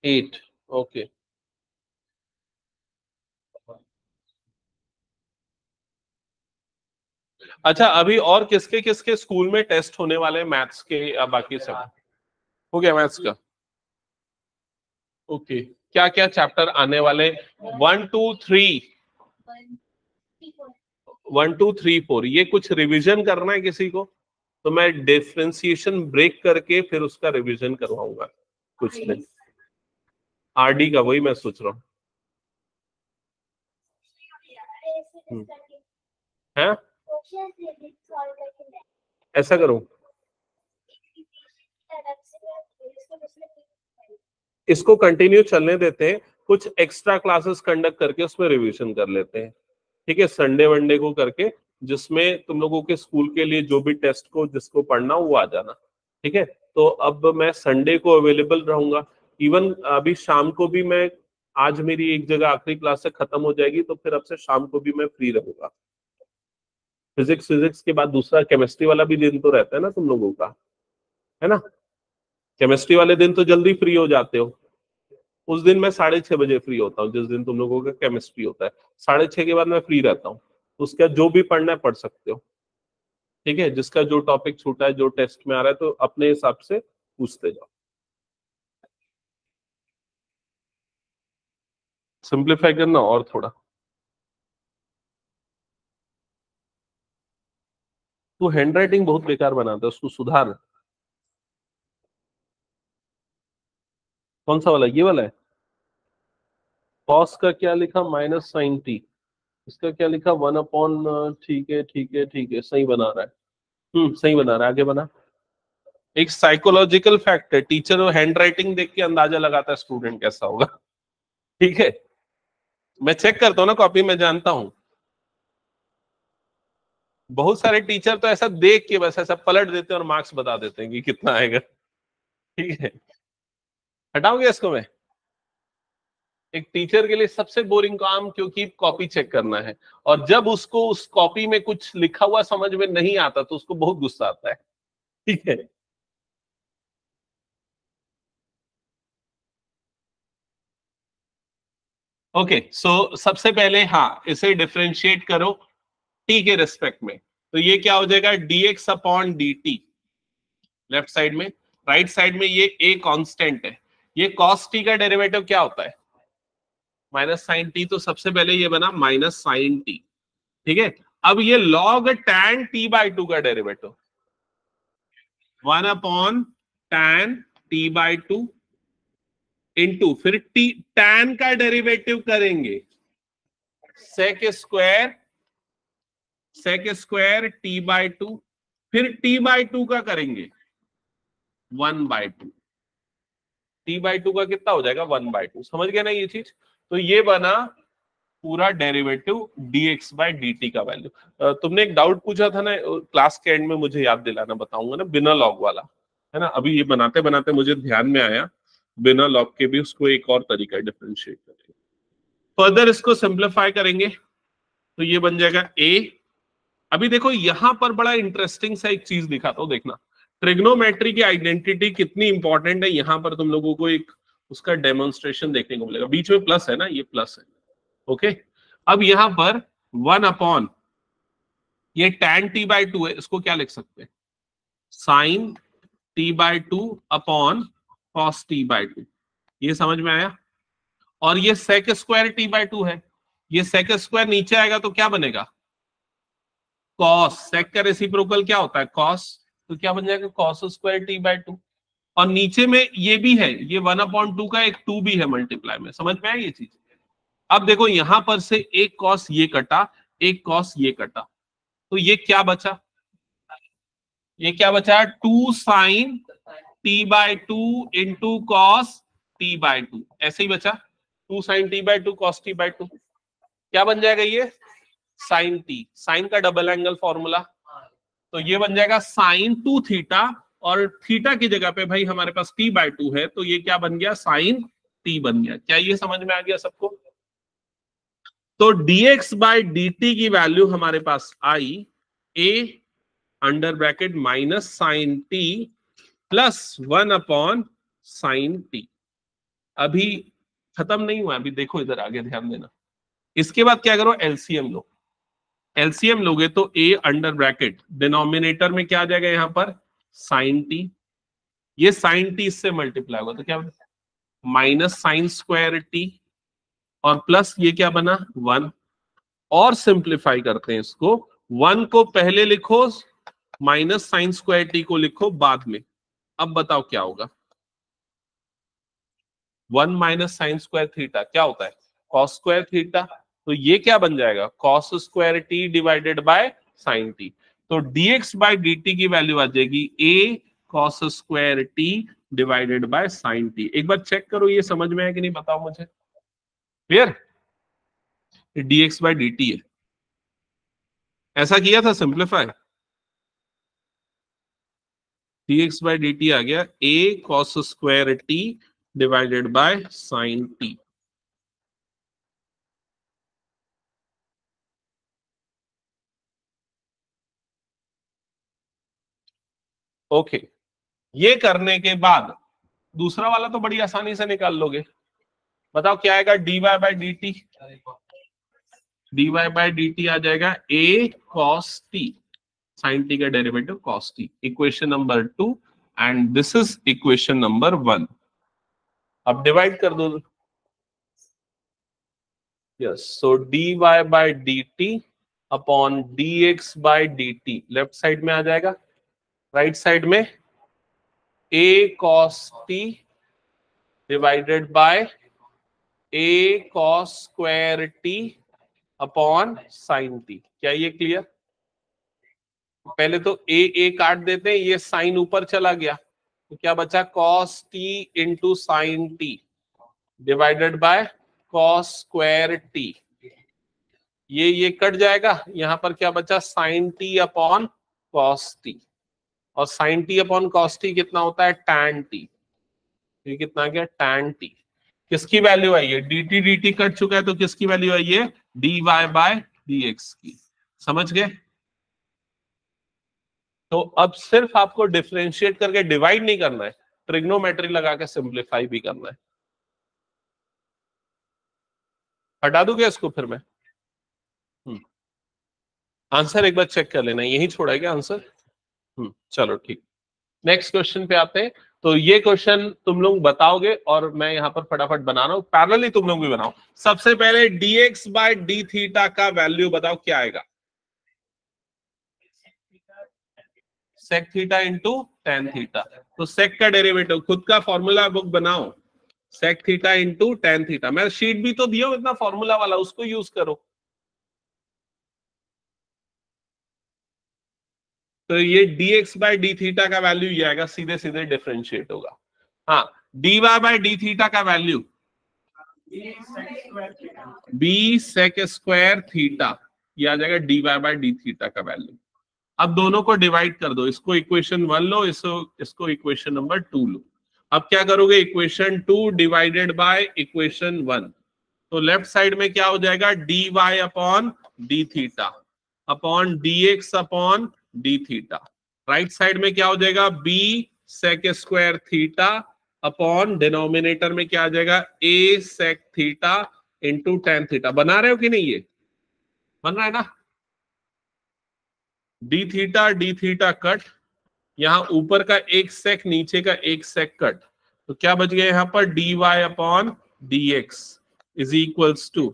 8। ओके, अच्छा अभी और किसके किसके स्कूल में टेस्ट होने वाले हैं मैथ्स के या बाकी सब? हो गया मैथ्स का? ओके, क्या क्या चैप्टर आने वाले? 1 2 3, 1 2 3 4, ये कुछ रिवीजन करना है किसी को? तो मैं डिफरेंशिएशन ब्रेक करके फिर उसका रिवीजन करवाऊंगा। कुछ नहीं, आरडी का वही मैं सोच रहा हूँ। है, ऐसा करूं? इसको कंटिन्यू चलने देते हैं, कुछ एक्स्ट्रा क्लासेस कंडक्ट करके उसमें रिवीजन कर लेते हैं। ठीक है, संडे वनडे को करके, जिसमें तुम लोगों के स्कूल के लिए जो भी टेस्ट को जिसको पढ़ना हो वो आ जाना। ठीक है, तो अब मैं संडे को अवेलेबल रहूंगा। इवन अभी शाम को भी मैं, आज मेरी एक जगह आखिरी क्लास से खत्म हो जाएगी तो फिर अब से शाम को भी मैं फ्री रहूंगा। फिजिक्स के बाद दूसरा केमिस्ट्री वाला भी दिन तो रहता है ना तुम लोगों का, है ना? केमिस्ट्री वाले दिन तो जल्दी फ्री हो जाते हो। उस दिन मैं 6:30 फ्री होता हूँ, जिस दिन तुम लोगों का केमिस्ट्री होता है। 6:30 के बाद मैं फ्री रहता हूँ, उसका जो भी पढ़ना है पढ़ सकते हो। ठीक है, जिसका जो टॉपिक छूटा है, जो टेस्ट में आ रहा है, तो अपने हिसाब से पूछते जाओ। सिंप्लीफाई करना और थोड़ा। तू हैंडराइटिंग बहुत बेकार बनाता है, उसको सुधार। कौन सा वाला? ये वाला है? कॉस का क्या लिखा? Minus sine t. इसका क्या लिखा? 1 अपॉन। ठीक है ठीक है ठीक है, सही बना रहा है। सही बना रहा है, आगे बना। एक साइकोलॉजिकल फैक्ट है, टीचर हैंड राइटिंग देख के अंदाजा लगाता है स्टूडेंट कैसा होगा। ठीक है, मैं चेक करता हूँ ना कॉपी में, जानता हूँ। बहुत सारे टीचर तो ऐसा देख के बस ऐसा पलट देते हैं और मार्क्स बता देते हैं कि कितना आएगा। ठीक है, हटाऊंगे इसको मैं। एक टीचर के लिए सबसे बोरिंग काम, क्योंकि कॉपी चेक करना है, और जब उसको उस कॉपी में कुछ लिखा हुआ समझ में नहीं आता तो उसको बहुत गुस्सा आता है। ठीक है, ओके सो सबसे पहले हाँ इसे डिफरेंशिएट करो टी के रिस्पेक्ट में, तो ये क्या हो जाएगा, dx upon dt left side में, राइट साइड में ये a कांस्टेंट है, ये cos t का डेरिवेटिव क्या होता है, माइनस साइन टी, तो सबसे पहले ये बना माइनस साइन टी। ठीक है, अब ये log tan t/2 का derivative 1 upon tan t/2 into फिर टी tan का डेरिवेटिव करेंगे sec स्क्वायर t/2, फिर t/2 का करेंगे 1/2, t/2 का कितना हो जाएगा 1/2। समझ गए ना ये चीज, तो ये बना पूरा डेरिवेटिव dx बाय dt का वैल्यू। तुमने एक डाउट पूछा था ना क्लास के एंड में, मुझे याद दिलाना, बताऊंगा ना, बिना लॉग वाला, है ना, अभी ये बनाते बनाते मुझे ध्यान में आया, बिना लॉग के भी उसको एक और तरीका डिफरेंशिएट करेंगे। फर्दर इसको सिंप्लीफाई करेंगे तो ये बन जाएगा a। अभी देखो यहां पर बड़ा इंटरेस्टिंग सा एक चीज दिखाता हूं, देखना ट्रिग्नोमेट्री की आइडेंटिटी कितनी इंपॉर्टेंट है, यहां पर तुम लोगों को एक उसका डेमोन्स्ट्रेशन देखने को मिलेगा। बीच में प्लस है ना, ये प्लस है, ओके। अब यहां पर 1 अपॉन ये tan t/2 है, इसको क्या लिख सकते हैं, sign t/2 upon cos t/2, ये समझ में आया। और ये sec स्क्वायर t/2 है, ये sec स्क्वायर नीचे आएगा तो क्या बनेगा, cos, sec का रेसिप्रोकल क्या होता है cos, तो क्या बन जाएगा cos स्क्वायर t/2, और नीचे में ये भी है, ये 1/2 का एक 2 भी है मल्टीप्लाई में। समझ में आई ये चीज। अब देखो यहां पर से एक cos ये कटा, एक cos ये कटा, तो ये क्या बचा, ये क्या बचा, 2 sign t/2 into cos t/2, ऐसे ही बचा 2 साइन t/2 cos t/2, क्या बन जाएगा ये साइन t, साइन का डबल एंगल फॉर्मूला, तो ये बन जाएगा साइन 2 थीटा, और थीटा की जगह पे भाई हमारे पास t/2 है, तो ये क्या बन गया साइन t बन गया। क्या ये समझ में आ गया सबको। तो dx बाय dt की वैल्यू हमारे पास आई a under bracket minus sine t plus 1 upon sine t। अभी खत्म नहीं हुआ, अभी देखो इधर आगे ध्यान देना। इसके बाद क्या करो, एलसीएम लो, एलसीएम लोगे तो a अंडर ब्रैकेट डिनोमिनेटर में क्या आ जाएगा, यहां पर साइन t, ये साइन t इससे मल्टीप्लाई होगा तो क्या माइनस साइन स्क्वायर t, और प्लस ये क्या बना 1, और सिंप्लीफाई करते हैं इसको, 1 को पहले लिखो, माइनस साइन स्क्वायर टी को लिखो बाद में। अब बताओ क्या होगा, 1 माइनस साइन स्क्वायर थीटा क्या होता है कॉस स्क्वायर थीटा, तो ये क्या बन जाएगा cos square t divided by sign T. तो dx बाय dt की वैल्यू आ जाएगी a cos square t divided by sign T. एक बार चेक करो ये समझ में है कि नहीं, बताओ मुझे, क्लियर, dx बाय dt है, ऐसा किया था सिंप्लीफाई, dx बाय dt आ गया a cos square t divided by sign t। Okay, ये करने के बाद दूसरा वाला तो बड़ी आसानी से निकाल लोगे। बताओ क्या आएगा, dy by dt, dy by dt आ जाएगा a cos t, sine t का derivative cos t, equation number 2, and this is equation number 1। अब डिवाइड कर दो, yes, so dy by dt upon dx by dt left side में आ जाएगा, right side में a cos t divided by a cos square t upon sine t। क्या ये clear, पहले तो a काट देते हैं, ये साइन ऊपर चला गया तो क्या बचा cos t into sine t divided by cos square t, ये कट जाएगा, यहां पर क्या बचा sine t upon cos t, और sine t upon cos t कितना होता है tan t, ये कितना गया tan t। किसकी वैल्यू आई है, dt dt कट चुका है तो किसकी वैल्यू आई है, dy बाय dx की। समझ गए? तो अब सिर्फ आपको डिफरेंशिएट करके डिवाइड नहीं करना है, ट्रिग्नोमेट्री लगा के सिंप्लीफाई भी करना है। हटा दूं क्या इसको फिर मैं? आंसर एक बार चेक कर लेना, यही छोड़ा है क्या आंसर? चलो ठीक। नेक्स्ट क्वेश्चन पे आते हैं। तो ये क्वेश्चन तुम लोग बताओगे और मैं यहां पर फटाफट बना रहा हूं, पैरेलली तुम लोग भी बनाओ। सबसे पहले dx बाय डी थीटा का वैल्यू बताओ क्या आएगा। Sec theta into tan theta. तो सेक का डेरिवेटिव खुद का फॉर्मूला बुक बनाओ, sec theta into tan theta. मैं शीट भी तो दिया हूं इतना फॉर्मूला वाला, उसको यूज करो। तो ये dx बाय डी थीटा का वैल्यू ये आएगा, सीधे सीधे डिफरेंशिएट होगा। हाँ, dy बाय डी थीटा का value b sec square theta, ये आ जाएगा dy बाय डी थीटा का वैल्यू। अब दोनों को डिवाइड कर दो, इसको इक्वेशन 1 लो, इसको इक्वेशन नंबर 2 लो। अब क्या करोगे, इक्वेशन 2 डिवाइडेड बाय इक्वेशन 1। तो लेफ्ट साइड में क्या हो जाएगा, dy upon d theta upon dx upon d theta. Right side में क्या हो जाएगा, b sec square theta upon denominator में क्या आ जाएगा, a sec theta into tan theta. बना रहे हो कि नहीं, ये बन रहा है ना? डी थीटा कट, यहां ऊपर का एक सेक नीचे का एक सेक कट, तो क्या बच गया यहां पर, dy upon d x is equals to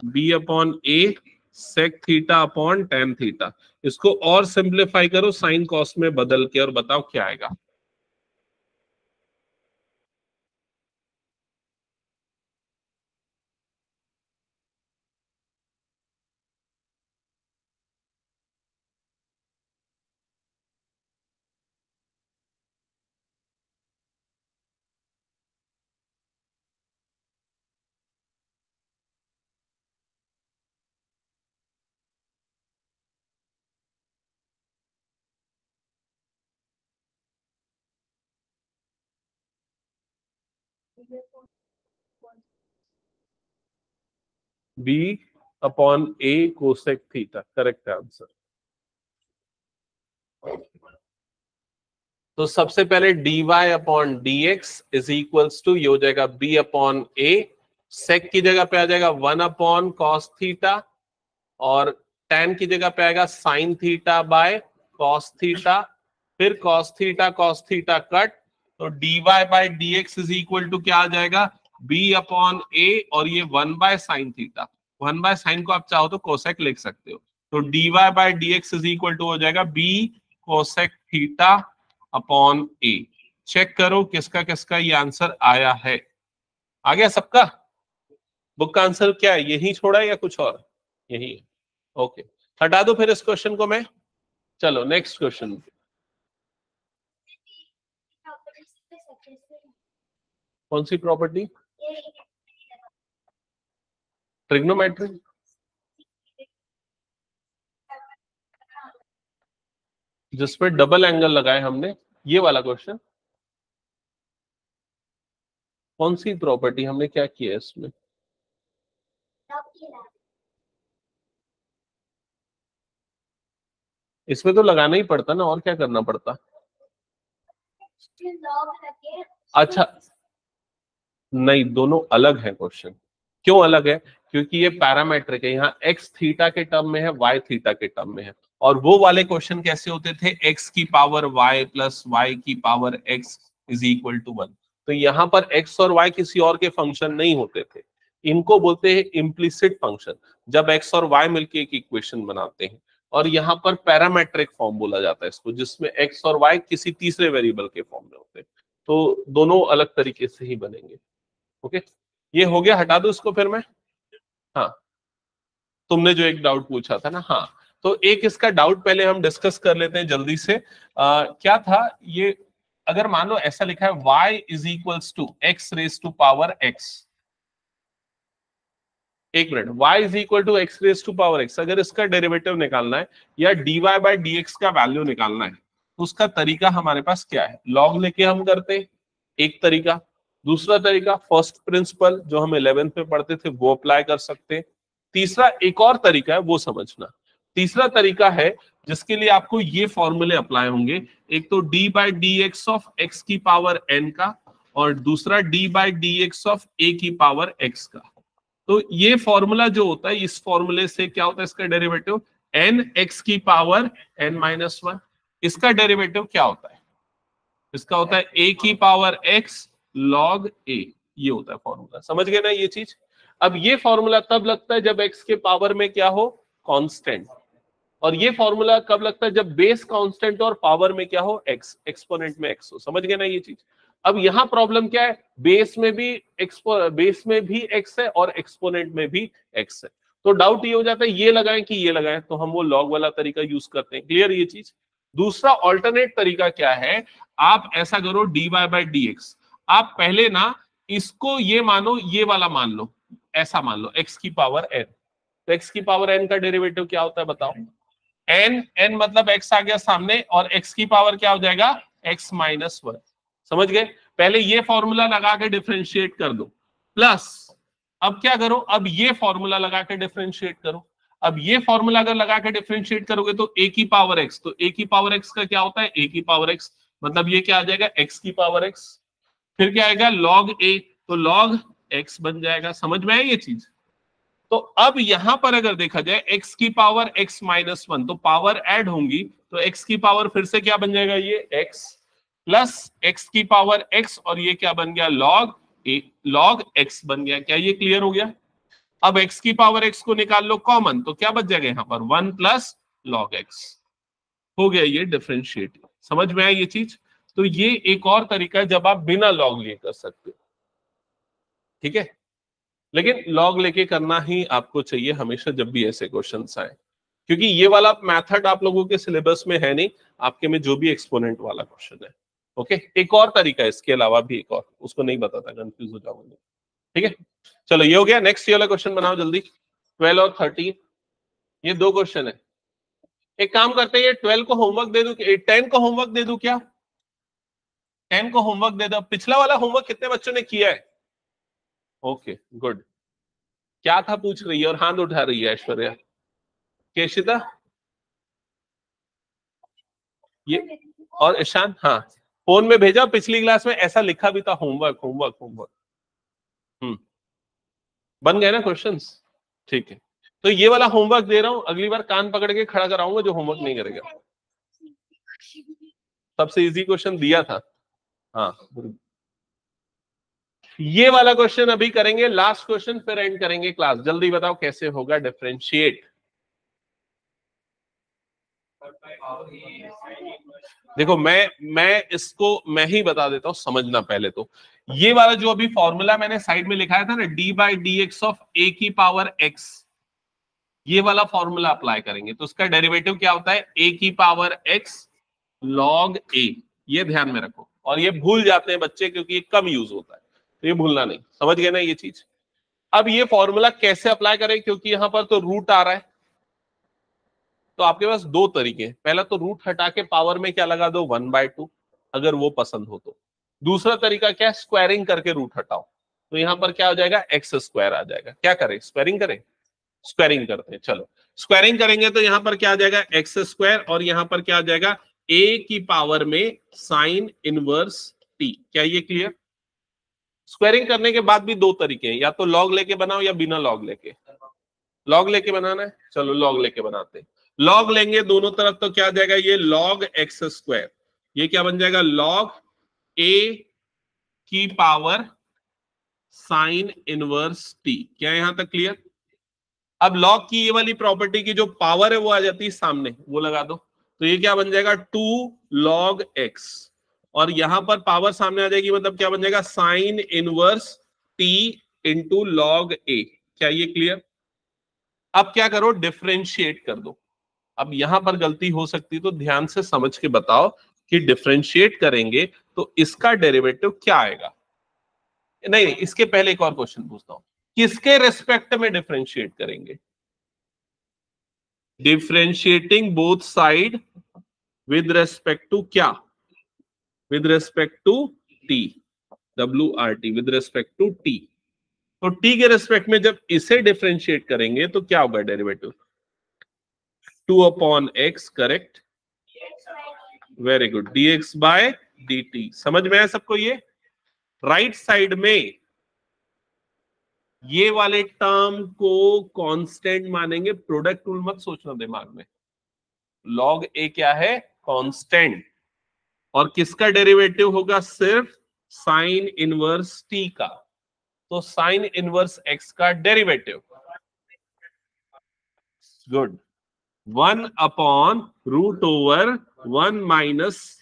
b upon a sec theta upon tan theta. इसको और सिंप्लीफाई करो साइन कॉस में बदल के और बताओ क्या आएगा। b upon a cosec theta correct answer. तो सबसे पहले dy upon d x is equals to, ये हो जाएगा b अपॉन a, सेक की जगह पे आ जाएगा 1 अपॉन कॉस थीटा, और tan की जगह पे आएगा sine theta by cos theta, फिर कॉस थीटा कट, तो dy by d x is equal to क्या आ जाएगा, b अपॉन a, और ये 1 by sine theta. 1 by sine को आप चाहो तो कोसेक लिख सकते हो, तो dy by d x is equal to हो जाएगा b cosec theta upon a। Check करो किसका किसका ये आंसर आया है। आ गया सबका? बुक का आंसर क्या है, यही छोड़ा है या कुछ और? यही है। ओके, हटा दो फिर इस क्वेश्चन को मैं। चलो नेक्स्ट क्वेश्चन। कौन सी प्रॉपर्टी? ट्रिग्नोमेट्री। जिसपे डबल एंगल लगाए हमने, ये वाला क्वेश्चन। कौन सी प्रॉपर्टी, हमने क्या किया है इसमें? इसमें तो लगाना ही पड़ता ना, और क्या करना पड़ता? अच्छा, नहीं, दोनों अलग है क्वेश्चन। क्यों अलग है? क्योंकि ये पैरामेट्रिक है, यहाँ एक्स थीटा के टर्म में है, वाई थीटा के टर्म में है। और वो वाले क्वेश्चन कैसे होते थे, एक्स की पावर वाई प्लस वाई की power x is equal to 1। तो यहाँ पर एक्स और वाई किसी और के फंक्शन नहीं होते थे, इनको बोलते हैं इम्प्लिसिट फंक्शन, जब एक्स और वाई मिलके एक इक्वेशन बनाते हैं। और यहाँ पर पैरामेट्रिक फॉर्म बोला जाता है इसको, जिसमें एक्स और वाई किसी तीसरे वेरिएबल के फॉर्म में होते हैं। तो दोनों अलग तरीके से ही बनेंगे। ओके, ये हो गया, हटा दो इसको फिर मैं। हाँ, तुमने जो एक डाउट पूछा था ना, हाँ, तो एक इसका डाउट पहले हम डिस्कस कर लेते हैं जल्दी से। क्या था ये, अगर मान लो ऐसा लिखा है y is equals to x raise to power x। एक मिनट, y is equal to x raise to power x, अगर इसका डेरिवेटिव निकालना है या dy बाय dx का वैल्यू निकालना है, तो उसका तरीका हमारे पास क्या है, लॉग लेके हम करते हैं एक तरीका, दूसरा तरीका फर्स्ट प्रिंसिपल जो हम 11th में पढ़ते थे वो अप्लाई कर सकते हैं। तीसरा एक और तरीका है वो समझना। तीसरा तरीका है जिसके लिए आपको ये फॉर्मूले अप्लाई होंगे, एक तो d by D X of x की पावर n का, और दूसरा d by D X of a की पावर x का। तो ये फॉर्मूला जो होता है, इस फॉर्मूले से क्या होता है, इसका डेरिवेटिव n x की पावर n माइनस 1। इसका डेरिवेटिव क्या होता है, इसका होता है a की पावर x log a। ये होता है फॉर्मूला, समझ गए ना ये चीज। अब ये फॉर्मूला तब लगता है जब x के पावर में क्या हो, कांस्टेंट। और ये फॉर्मूला कब लगता है, जब बेस कांस्टेंट और पावर में क्या हो, x, एक्सपोनेंट में x हो। समझ गए ना ये चीज। अब यहां प्रॉब्लम क्या है, बेस में भी x है और एक्सपोनेंट में भी x है। तो डाउट ये हो जाता है ये लगाएं कि ये लगाएं, तो हम वो लॉग वाला तरीका यूज करते हैं। क्लियर ये चीज। दूसरा ऑल्टरनेट तरीका क्या है, आप ऐसा करो dy बाई डी एक्स, आप पहले ना इसको ये मानो, ये वाला मान लो, ऐसा मान लो x की पावर n। तो x की पावर n का डेरिवेटिव क्या होता है बताओ, n मतलब x आ गया सामने, और x की पावर क्या हो जाएगा, x माइनस 1। समझ गए। पहले ये फॉर्मूला लगा के डिफरेंशिएट कर दो, प्लस अब क्या करो, अब ये फॉर्मूला लगा के डिफरेंशिएट करो। अब ये फॉर्मूला अगर लगा के डिफरेंशिएट करोगे तो a की पावर x, तो a की पावर x का क्या होता है, a की पावर x, मतलब ये क्या आ जाएगा, x की पावर x। फिर क्या आएगा, log a, तो log x बन जाएगा। समझ में आया ये चीज। तो अब यहां पर अगर देखा जाए x की पावर x माइनस 1, तो पावर ऐड होंगी, तो x की पावर फिर से क्या बन जाएगा, ये x प्लस x की पावर x, और ये क्या बन गया, log x बन गया। क्या ये क्लियर हो गया। अब x की पावर x को निकाल लो कॉमन, तो क्या बच जाएगा यहाँ पर 1 प्लस log x। हो गया ये डिफरेंशिएट। समझ में आया ये चीज। तो ये एक और तरीका है जब आप बिना लॉग लिए कर सकते हो, ठीक है। लेकिन लॉग लेके करना ही आपको चाहिए हमेशा जब भी ऐसे क्वेश्चंस आए, क्योंकि ये वाला मेथड आप लोगों के सिलेबस में है नहीं, आपके में जो भी एक्सपोनेंट वाला क्वेश्चन है। ओके, एक और तरीका है इसके अलावा भी, एक और, उसको नहीं बताता, कंफ्यूज हो जाओगे। ठीक है, चलो ये हो गया। नेक्स्ट ये वाला क्वेश्चन बनाओ जल्दी। 12 और 13, ये दो क्वेश्चन है। एक काम करते हैं, ये 12 को होमवर्क दे दूं, 10 को होमवर्क दे दूं क्या, 10 को होमवर्क दे दो। पिछला वाला होमवर्क कितने बच्चों ने किया है, ओके गुड। क्या था पूछ रही है, और हाथ उठा रही है ऐश्वर्या, केशिता, ये और ईशान, हाँ फोन में भेजा। पिछली क्लास में ऐसा लिखा भी था, होमवर्क होमवर्क होमवर्क। बन गए ना क्वेश्चंस, ठीक है। तो ये वाला होमवर्क दे रहा हूं, अगली बार कान पकड़ के खड़ा कराऊंगा जो होमवर्क नहीं करेगा। सबसे इजी क्वेश्चन दिया था, हाँ। ये वाला क्वेश्चन अभी करेंगे, लास्ट क्वेश्चन, फिर एंड करेंगे क्लास। जल्दी बताओ कैसे होगा डिफरेंशिएट। देखो मैं इसको मैं ही बता देता हूं, समझना पहले तो। ये वाला जो अभी फॉर्मूला मैंने साइड में लिखाया था ना, D by D X of A की पावर एक्स, ये वाला फॉर्मूला अप्लाई करेंगे तो उसका डेरिवेटिव क्या होता है, ए की पावर एक्स लॉग ए। ये ध्यान में रखो, और ये भूल जाते हैं बच्चे क्योंकि ये कम यूज होता है, तो ये भूलना नहीं। समझ गए ना ये चीज। अब ये फॉर्मूला कैसे अप्लाई करें, क्योंकि यहां पर तो रूट आ रहा है, तो आपके पास दो तरीके हैं। पहला तो रूट हटा के पावर में क्या लगा दो, 1/2, अगर वो पसंद हो तो। दूसरा तरीका क्या है, स्क्वायरिंग करके रूट हटाओ, तो यहां पर क्या हो जाएगा, एक्स स्क्वायर आ जाएगा। क्या करें, स्क्वायरिंग करें, स्क्वायरिंग करते हैं। चलो स्क्वायरिंग करेंगे तो यहां पर क्या आ जाएगा, एक्स स्क्वायर, और यहां पर क्या आ जाएगा, ए की पावर में साइन इनवर्स टी। क्या ये क्लियर। स्क्वायरिंग करने के बाद भी दो तरीके हैं, या तो लॉग लेके बनाओ या बिना लॉग लेके। लॉग लेके बनाना है, चलो लॉग लेके बनाते हैं। लॉग लेंगे दोनों तरफ तो क्या आ जाएगा, ये लॉग एक्स स्क्वायर, ये क्या बन जाएगा, लॉग ए की पावर साइन इनवर्स टी। क्या यहां तक क्लियर। अब लॉग की ये वाली प्रॉपर्टी की जो पावर है वो आ जाती है सामने, वो लगा दो, तो ये क्या बन जाएगा, 2 log x, और यहां पर पावर सामने आ जाएगी, मतलब क्या बन जाएगा, sine inverse t into log A. क्या ये क्लियर। अब क्या करो, डिफरेंशिएट कर दो। अब यहां पर गलती हो सकती, तो ध्यान से समझ के बताओ कि डिफरेंशिएट करेंगे तो इसका डेरिवेटिव क्या आएगा। नहीं, इसके पहले एक और क्वेश्चन पूछता हूं, किसके रेस्पेक्ट में डिफरेंशिएट करेंगे, differentiating both side with respect to क्या, with respect to T. WRT with respect to T. तो टी के रिस्पेक्ट में जब इसे डिफरेंशिएट करेंगे तो क्या होगा derivative? 2/x, correct, very good, dx by dt। समझ में आया सबको? ये राइट साइड में ये वाले टर्म को कांस्टेंट मानेंगे, प्रोडक्ट रूल मत सोचना दिमाग में। log a क्या है? कांस्टेंट। और किसका डेरिवेटिव होगा? सिर्फ साइन इनवर्स t का। तो साइन इनवर्स x का derivative, good, 1/√1 minus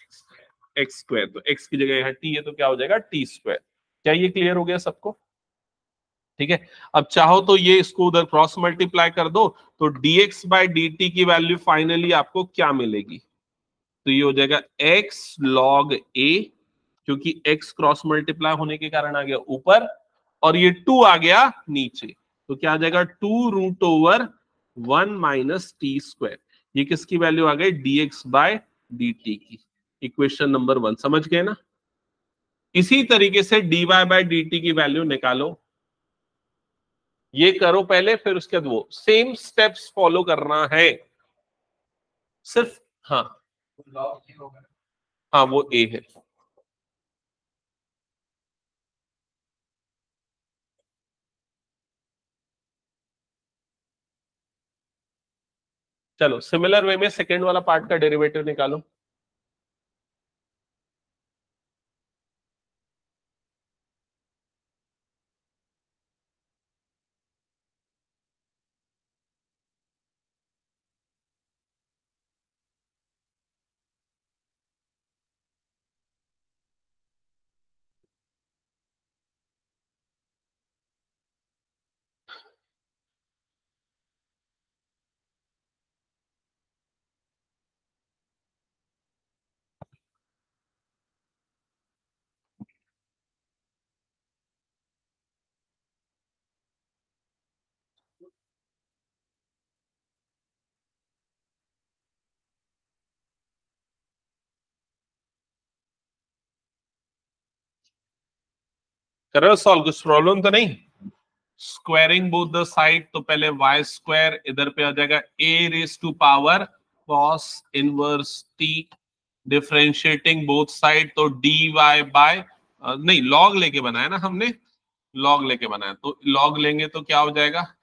x square. तो x की जगह यहाँ t है तो क्या हो जाएगा? t square. क्या ये क्लियर हो गया सबको? ठीक है। अब चाहो तो ये इसको उधर क्रॉस मल्टीप्लाई कर दो, तो dx बाय dt की वैल्यू फाइनली आपको क्या मिलेगी? तो ये हो जाएगा x log a, क्योंकि x क्रॉस मल्टीप्लाई होने के कारण आ गया ऊपर और ये 2 आ गया नीचे। तो क्या आ जाएगा? 2√1 माइनस टी स्क्वायर। ये किसकी वैल्यू आ गई? dx बाय dt की। इक्वेशन नंबर 1 समझ गए ना? इसी तरीके से dy बाय dt की वैल्यू निकालो। ये करो पहले, फिर उसके बाद वो सेम स्टेप्स फॉलो करना है सिर्फ। हाँ हाँ, वो a है। चलो सिमिलर वे में सेकेंड वाला पार्ट का डेरिवेटिव निकालो। कर रहे हो सॉल्व? कुछ प्रॉब्लम तो नहीं? स्क्वायरिंग बोथ द साइड, तो पहले y स्क्वायर, इधर पे आ जाएगा a raise to power cos inverse t। Differentiating both side, तो dy बाय नहीं, log लेके बनाया ना हमने, log लेके बनाया, तो log लेंगे तो क्या हो जाएगा?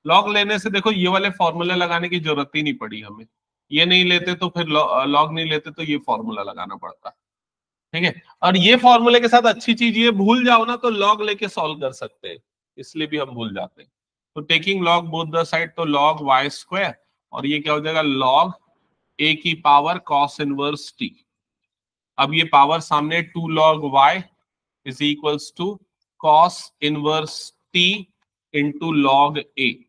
log लेने से देखो ये वाले फॉर्मूले लगाने की जरूरत ही नहीं पड़ी हमें। ये नहीं लेते तो फिर log नहीं लेते तो ये फॉर्मूला लगाना पड़ता। ठीक है। और ये फॉर्मूले के साथ अच्छी चीज ये, भूल जाओ ना तो लॉग लेके सॉल्व कर सकते हैं, इसलिए भी हम भूल जाते हैं। तो taking log both the side, तो लॉग वाई स्क्वायर, और ये क्या हो जाएगा? लॉग ए की पावर कॉस इनवर्स टी। अब ये पावर सामने, 2 log y is equals to cos inverse T into log A.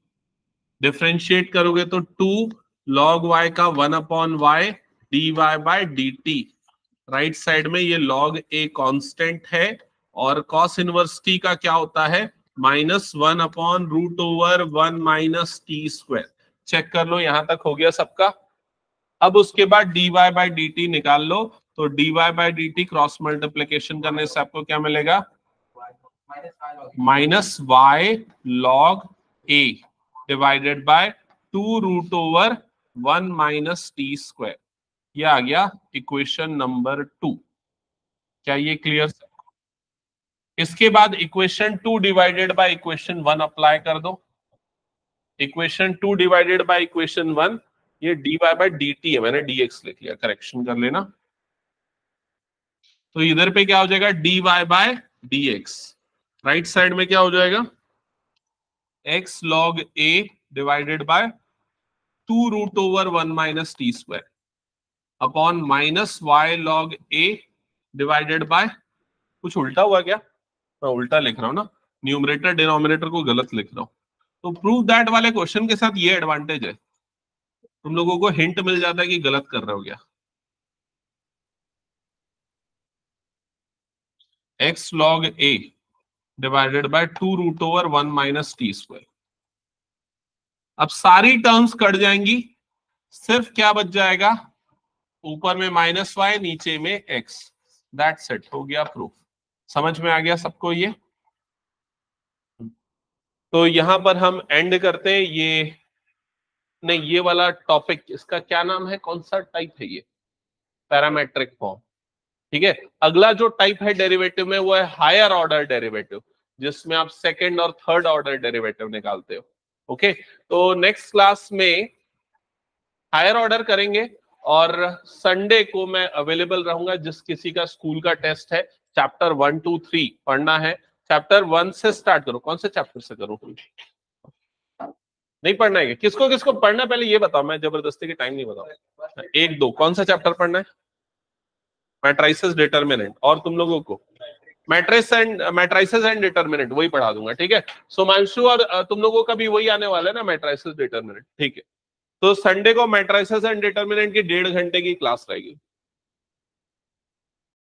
Differentiate करोगे तो 2 log y का 1/y dy by dt। Right side में ये log a कांस्टेंट है, और cos इनवर्स t का क्या होता है? -1/√1 माइनस टी स्क्वायर। चेक कर लो, यहां तक हो गया सबका। अब उसके बाद dy बाय dt निकाल लो, तो dy by dt cross multiplication करने से आपको क्या मिलेगा? -y log a divided by 2√1 minus T square. ये आ गया इक्वेशन नंबर 2। क्या ये क्लियर? इसके बाद equation 2 divided by equation 1 apply कर दो। इक्वेशन 2 डिवाइडेड बाय इक्वेशन 1, ये dy बाय dt है, मैंने dx लिख लिया, करेक्शन कर लेना। तो इधर पे क्या हो जाएगा? dy by dx। Right side में क्या हो जाएगा? x log a divided by 2√1 minus T square upon -y log a divided by, कुछ उल्टा हुआ क्या? मैं उल्टा लिख रहा हूं ना, न्यूमरेटर डिनोमिनेटर को गलत लिख रहा हूं। तो प्रूव दैट वाले क्वेश्चन के साथ ये एडवांटेज है, तुम लोगों को हिंट मिल जाता है कि गलत कर रहे हो क्या। x log a divided by 2√1 minus T square. अब सारी टर्म्स कट जाएंगी, सिर्फ क्या बच जाएगा? ऊपर में -y, नीचे में x। दैट्स इट, हो गया प्रूफ। समझ में आ गया सबको ये? तो यहां पर हम एंड करते हैं ये, नहीं ये वाला टॉपिक, इसका क्या नाम है, कौन सा टाइप है ये, पैरामेट्रिक फॉर्म। ठीक है, अगला जो टाइप है डेरिवेटिव में वो है हायर ऑर्डर डेरिवेटिव, जिसमें आप सेकंड और थर्ड ऑर्डर डेरिवेटिव निकालते हो। ओके, तो नेक्स्ट क्लास में हायर ऑर्डर करेंगे, और संडे को मैं अवेलेबल रहूंगा। जिस किसी का स्कूल का टेस्ट है, चैप्टर 1 2 3 पढ़ना है, चैप्टर 1 से स्टार्ट करो। कौन से चैप्टर से करूं? नहीं पढ़ना है? किसको किसको पढ़ना है पहले ये बताओ, मैं जबरदस्ती के टाइम नहीं बताऊं। एक दो, कौन सा चैप्टर पढ़ना है? Matrices determinant. और तुम लोगों को मैट्रिसेस एंड डिटर्मिनेंट वही पढ़ा दूंगा। ठीक है, सोमांशु और तुम लोगों का भी वही आने वाला है ना, मैट्रिसेस डिटर्मिनेंट। ठीक है, तो संडे को मैट्रिसेस एंड डिटर्मिनेंट की 1.5 घंटे की क्लास रहेगी।